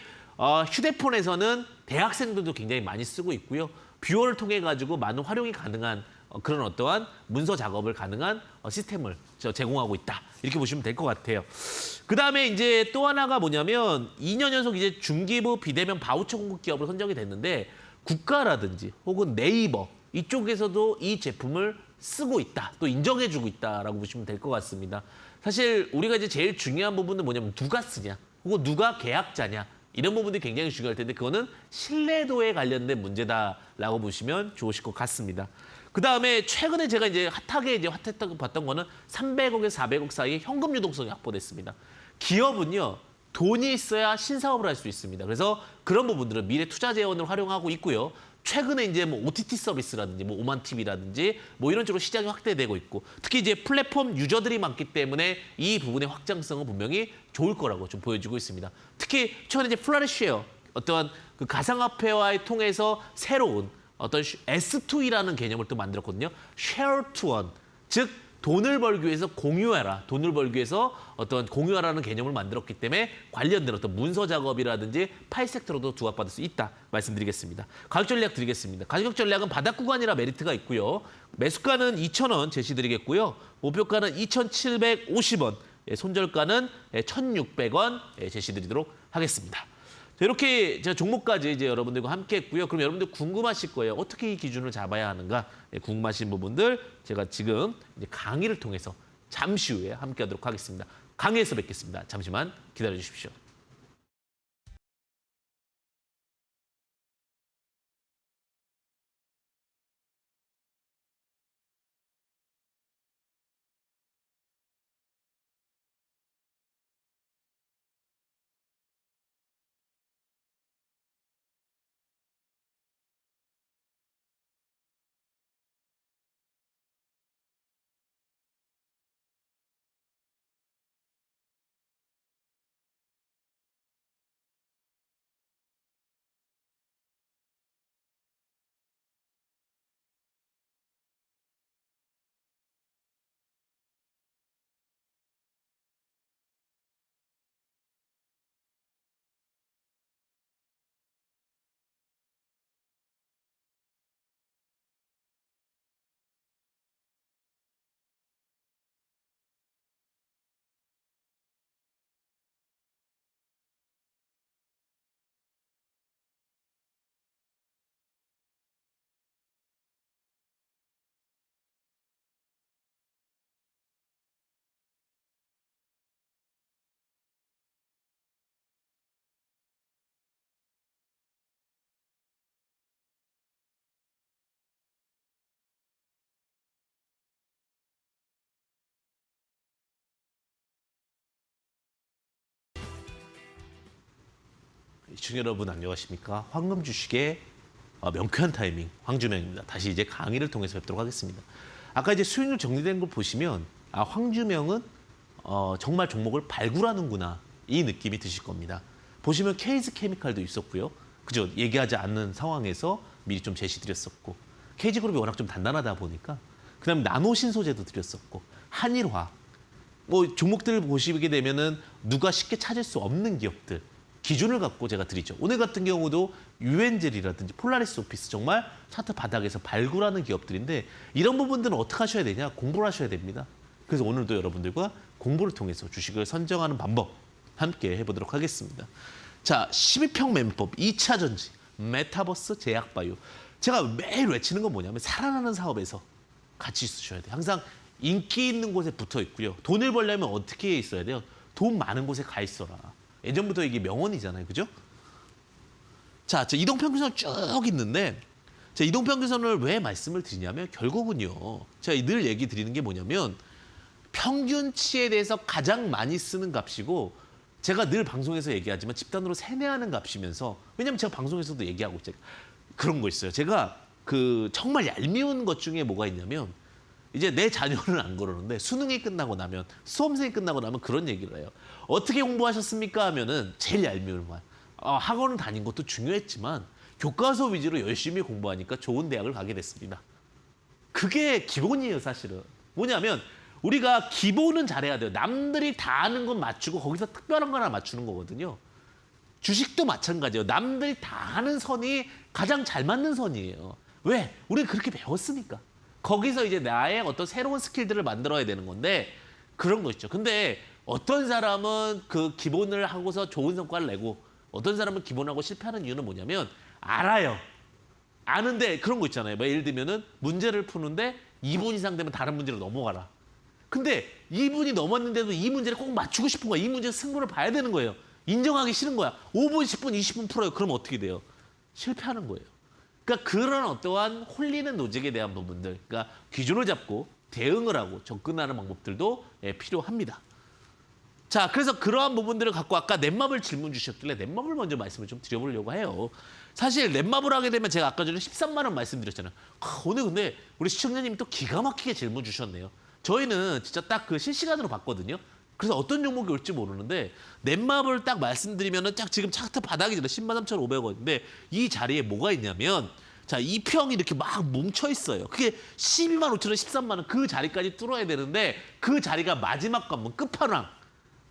A: 휴대폰에서는 대학생들도 굉장히 많이 쓰고 있고요. 뷰어를 통해 가지고 많은 활용이 가능한 그런 어떠한 문서 작업을 가능한 시스템을 제공하고 있다. 이렇게 보시면 될 것 같아요. 그다음에 이제 또 하나가 뭐냐면 2년 연속 이제 중기부 비대면 바우처 공급 기업으로 선정이 됐는데 국가라든지 혹은 네이버 이쪽에서도 이 제품을 쓰고 있다. 또 인정해주고 있다라고 보시면 될 것 같습니다. 사실 우리가 이제 제일 중요한 부분은 뭐냐면 누가 쓰냐, 혹은 누가 계약자냐 이런 부분들이 굉장히 중요할 텐데 그거는 신뢰도에 관련된 문제다라고 보시면 좋으실 것 같습니다. 그 다음에 최근에 제가 이제 핫하게 이제 핫했다고 봤던 거는 300억에서 400억 사이에 현금 유동성이 확보됐습니다. 기업은요, 돈이 있어야 신사업을 할 수 있습니다. 그래서 그런 부분들은 미래 투자 재원을 활용하고 있고요. 최근에 이제 뭐 OTT 서비스라든지 뭐 오만 TV라든지 뭐 이런 쪽으로 시장이 확대되고 있고 특히 이제 플랫폼 유저들이 많기 때문에 이 부분의 확장성은 분명히 좋을 거라고 좀 보여지고 있습니다. 특히 최근에 이제 플라리쉐어 어떠한 그 가상화폐와의 통해서 새로운 어떤 S2E라는 개념을 또 만들었거든요. Share to Earn, 즉 돈을 벌기 위해서 공유하라, 돈을 벌기 위해서 어떤 공유하라는 개념을 만들었기 때문에 관련된 어떤 문서 작업이라든지 파일 섹터로도 두각받을 수 있다 말씀드리겠습니다. 가격 전략 드리겠습니다. 가격 전략은 바닥 구간이라 메리트가 있고요. 매수가는 2,000원 제시드리겠고요. 목표가는 2,750원, 손절가는 1,600원 제시드리도록 하겠습니다. 자, 이렇게 제가 종목까지 이제 여러분들과 함께 했고요. 그럼 여러분들 궁금하실 거예요. 어떻게 이 기준을 잡아야 하는가? 궁금하신 부분들 제가 지금 이제 강의를 통해서 잠시 후에 함께 하도록 하겠습니다. 강의에서 뵙겠습니다. 잠시만 기다려 주십시오. 시청자 여러분 안녕하십니까? 황금 주식의 명쾌한 타이밍 황주명입니다. 다시 이제 강의를 통해서 뵙도록 하겠습니다. 아까 이제 수익률 정리된 걸 보시면 황주명은 정말 종목을 발굴하는구나 이 느낌이 드실 겁니다. 보시면 케이즈 케미칼도 있었고요. 그죠? 얘기하지 않는 상황에서 미리 좀 제시드렸었고 케이지그룹이 워낙 좀 단단하다 보니까 그다음 나노 신소재도 드렸었고 한일화 뭐 종목들을 보시게 되면은 누가 쉽게 찾을 수 없는 기업들 기준을 갖고 제가 드리죠. 오늘 같은 경우도 유엔젤이라든지 폴라리스 오피스 정말 차트 바닥에서 발굴하는 기업들인데 이런 부분들은 어떻게 하셔야 되냐? 공부를 하셔야 됩니다. 그래서 오늘도 여러분들과 공부를 통해서 주식을 선정하는 방법 함께 해보도록 하겠습니다. 자, 12평 매매법, 2차 전지, 메타버스, 제약바이오. 제가 매일 외치는 건 뭐냐면 살아나는 사업에서 같이 있으셔야 돼요. 항상 인기 있는 곳에 붙어 있고요. 돈을 벌려면 어떻게 있어야 돼요? 돈 많은 곳에 가 있어라. 예전부터 이게 명언이잖아요. 그죠? 자, 이동평균선 쭉 있는데 자, 이동평균선을 왜 말씀을 드리냐면 결국은요. 제가 늘 얘기 드리는 게 뭐냐면 평균치에 대해서 가장 많이 쓰는 값이고 제가 늘 방송에서 얘기하지만 집단으로 세뇌하는 값이면서 왜냐면 제가 방송에서도 얘기하고 있잖아요. 그런 거 있어요. 제가 그 정말 얄미운 것 중에 뭐가 있냐면 이제 내 자녀는 안 그러는데 수능이 끝나고 나면 수험생이 끝나고 나면 그런 얘기를 해요. 어떻게 공부하셨습니까? 하면은 제일 얄미운 말. 학원을 다닌 것도 중요했지만 교과서 위주로 열심히 공부하니까 좋은 대학을 가게 됐습니다. 그게 기본이에요, 사실은. 뭐냐면 우리가 기본은 잘해야 돼요. 남들이 다 아는 건 맞추고 거기서 특별한 거 하나 맞추는 거거든요. 주식도 마찬가지예요. 남들이 다 아는 선이 가장 잘 맞는 선이에요. 왜? 우리는 그렇게 배웠으니까. 거기서 이제 나의 어떤 새로운 스킬들을 만들어야 되는 건데 그런 거 있죠. 근데 어떤 사람은 그 기본을 하고서 좋은 성과를 내고 어떤 사람은 기본하고 실패하는 이유는 뭐냐면 알아요. 아는데 그런 거 있잖아요. 뭐 예를 들면은 문제를 푸는데 2분 이상 되면 다른 문제로 넘어가라. 근데 2분이 넘었는데도 이 문제를 꼭 맞추고 싶은 거야. 이 문제 승부를 봐야 되는 거예요. 인정하기 싫은 거야. 5분, 10분, 20분 풀어요. 그럼 어떻게 돼요? 실패하는 거예요. 그러니까 그런 어떠한 홀리는 노직에 대한 부분들, 그러니까 기준을 잡고 대응을 하고 접근하는 방법들도 필요합니다. 자, 그래서 그러한 부분들을 갖고 아까 넷마블 질문 주셨길래 넷마블 먼저 말씀을 좀 드려보려고 해요. 사실 넷마블 하게 되면 제가 아까 전에 13만 원 말씀드렸잖아요. 오늘 근데 우리 시청자님이 또 기가 막히게 질문 주셨네요. 저희는 진짜 딱 그 실시간으로 봤거든요. 그래서 어떤 종목이 올지 모르는데 넷마블 딱 말씀드리면은 딱 지금 차트 바닥이 103,500원인데 이 자리에 뭐가 있냐면 자, 이 평이 이렇게 막 뭉쳐 있어요. 그게 125,000원, 13만 원 그 자리까지 뚫어야 되는데 그 자리가 마지막 관문 끝판왕.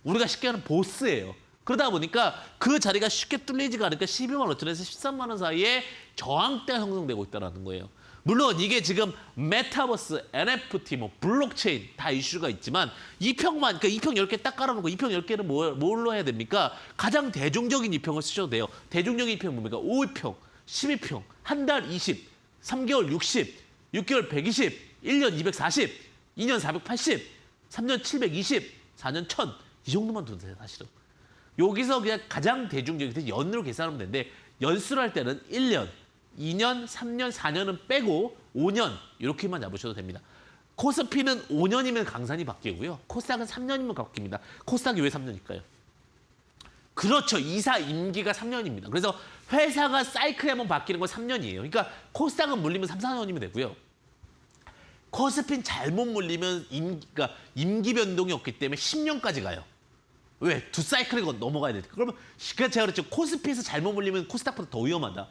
A: 우리가 쉽게 하는 보스예요. 그러다 보니까 그 자리가 쉽게 뚫리지가 않으니까 125,000원에서 13만 원 사이에 저항대가 형성되고 있다는 거예요. 물론 이게 지금 메타버스, NFT, 뭐 블록체인 다 이슈가 있지만 이평만, 그러니까 이평 10개 딱 깔아놓고 이평 10개는 뭘로 해야 됩니까? 가장 대중적인 이평을 쓰셔도 돼요. 대중적인 이평 뭡니까? 5일평, 12평, 한 달 20, 3개월 60, 6개월 120, 1년 240, 2년 480, 3년 720, 4년 1000. 이 정도만 둬도 돼요, 사실은. 여기서 그냥 가장 대중적인 연으로 계산하면 되는데 연수를 할 때는 1년, 2년, 3년, 4년은 빼고 5년 이렇게만 잡으셔도 됩니다. 코스피는 5년이면 강산이 바뀌고요. 코스닥은 3년이면 바뀝니다. 코스닥이 왜 3년일까요? 그렇죠. 이사 임기가 3년입니다. 그래서 회사가 사이클에 한번 바뀌는 건 3년이에요. 그러니까 코스닥은 물리면 3, 4년이면 되고요. 코스피는 잘못 물리면 그러니까 임기 변동이 없기 때문에 10년까지 가요. 왜? 두 사이클을 넘어가야 되니까. 그러면 제가 그랬죠. 코스피에서 잘못 물리면 코스닥보다 더 위험하다.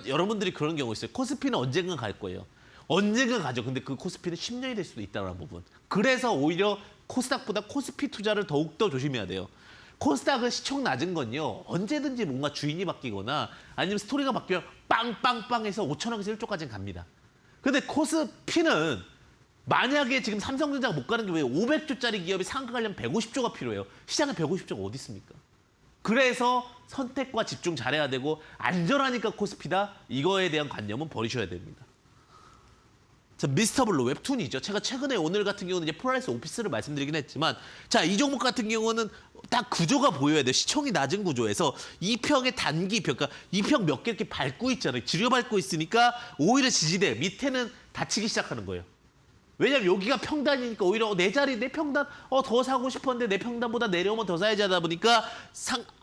A: 여러분들이 그런 경우 있어요. 코스피는 언젠가 갈 거예요. 언젠가 가죠. 근데 그 코스피는 10년이 될 수도 있다는 부분. 그래서 오히려 코스닥보다 코스피 투자를 더욱더 조심해야 돼요. 코스닥은 시총 낮은 건요. 언제든지 뭔가 주인이 바뀌거나 아니면 스토리가 바뀌면 빵빵빵해서 5천억에서 1조까지는 갑니다. 근데 코스피는 만약에 지금 삼성전자가 못 가는 게 왜 500조짜리 기업이 상가 가려면 150조가 필요해요. 시장에 150조가 어디 있습니까? 그래서 선택과 집중 잘해야 되고 안전하니까 코스피다. 이거에 대한 관념은 버리셔야 됩니다. 자, 미스터블루 웹툰이죠. 제가 최근에 오늘 같은 경우는 이제 폴라리스 오피스를 말씀드리긴 했지만 자, 이 종목 같은 경우는 딱 구조가 보여야 돼요. 시총이 낮은 구조에서 2평의 단기 평, 그러니까 2평 몇 개 이렇게 밟고 있잖아요. 지려 밟고 있으니까 오히려 지지대 밑에는 닫히기 시작하는 거예요. 왜냐면 여기가 평단이니까 오히려 내 자리, 내 평단 더 사고 싶었는데 내 평단보다 내려오면 더 사야지 하다 보니까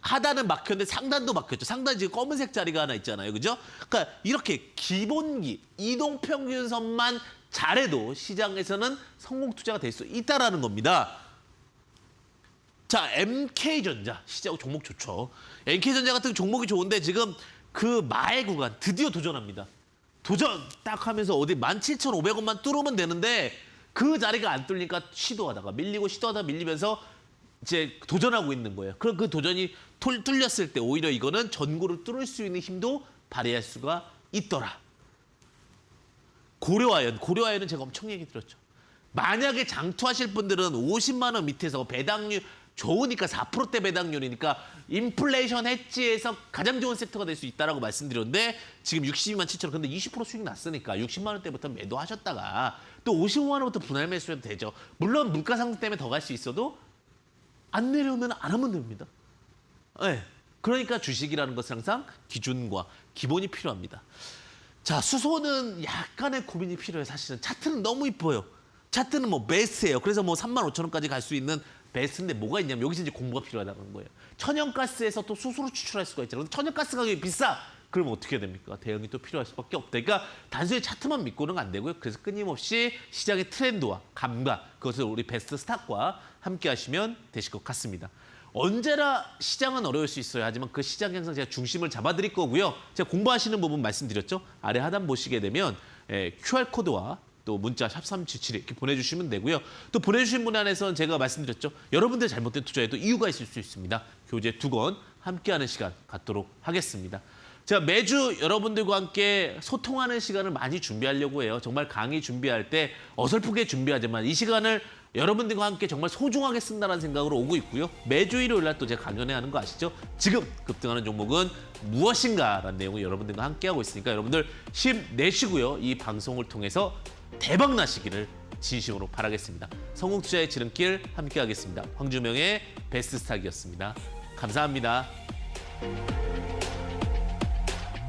A: 하단은 막혔는데 상단도 막혔죠. 상단 지금 검은색 자리가 하나 있잖아요. 그죠? 그러니까 이렇게 기본기, 이동평균선만 잘해도 시장에서는 성공 투자가 될 수 있다라는 겁니다. 자, MK전자 시장 종목 좋죠. MK전자 같은 종목이 좋은데 지금 그 마의 구간 드디어 도전합니다. 도전 딱 하면서 어디 17,500원만 뚫으면 되는데 그 자리가 안 뚫리니까 시도하다가 밀리고 시도하다가 밀리면서 이제 도전하고 있는 거예요. 그럼 그 도전이 뚫렸을 때 오히려 이거는 전고를 뚫을 수 있는 힘도 발휘할 수가 있더라. 고려아연은 제가 엄청 얘기 드렸죠. 만약에 장투하실 분들은 50만 원 밑에서 배당률 좋으니까 4%대 배당률이니까 인플레이션 해지에서 가장 좋은 섹터가 될 수 있다라고 말씀드렸는데 지금 62만 7천 원. 근데 20% 수익 났으니까 60만 원대부터 매도하셨다가 또 55만 원부터 분할 매수해도 되죠. 물론 물가 상승 때문에 더 갈 수 있어도 안 내려오면 안 하면 됩니다. 네. 그러니까 주식이라는 것은 항상 기준과 기본이 필요합니다. 자, 수소는 약간의 고민이 필요해요. 사실은 차트는 너무 이뻐요. 차트는 뭐 베스트예요. 그래서 뭐 35,000원까지 갈 수 있는 베스트인데 뭐가 있냐면 여기서 이제 공부가 필요하다는 거예요. 천연가스에서 또 수소로 추출할 수가 있잖아요. 천연가스 가격이 비싸. 그러면 어떻게 됩니까? 대응이 또 필요할 수밖에 없다. 그러니까 단순히 차트만 믿고는 안 되고요. 그래서 끊임없이 시장의 트렌드와 감각, 그것을 우리 베스트 스탁과 함께 하시면 되실 것 같습니다. 언제나 시장은 어려울 수 있어요. 하지만 그 시장 형성 제가 중심을 잡아드릴 거고요. 제가 공부하시는 부분 말씀드렸죠. 아래 하단 보시게 되면 QR코드와 또 문자 샵3777 이렇게 보내주시면 되고요. 또 보내주신 분 안에서는 제가 말씀드렸죠. 여러분들 잘못된 투자에도 이유가 있을 수 있습니다. 교재 2권 함께하는 시간 갖도록 하겠습니다. 제가 매주 여러분들과 함께 소통하는 시간을 많이 준비하려고 해요. 정말 강의 준비할 때 어설프게 준비하지만 이 시간을 여러분들과 함께 정말 소중하게 쓴다는 생각으로 오고 있고요. 매주 일요일 날 또 제가 강연회 하는 거 아시죠? 지금 급등하는 종목은 무엇인가라는 내용을 여러분들과 함께하고 있으니까 여러분들 힘내시고요. 이 방송을 통해서 대박 나시기를 진심으로 바라겠습니다. 성공투자의 지름길 함께하겠습니다. 황주명의 베스트 스탁이었습니다. 감사합니다.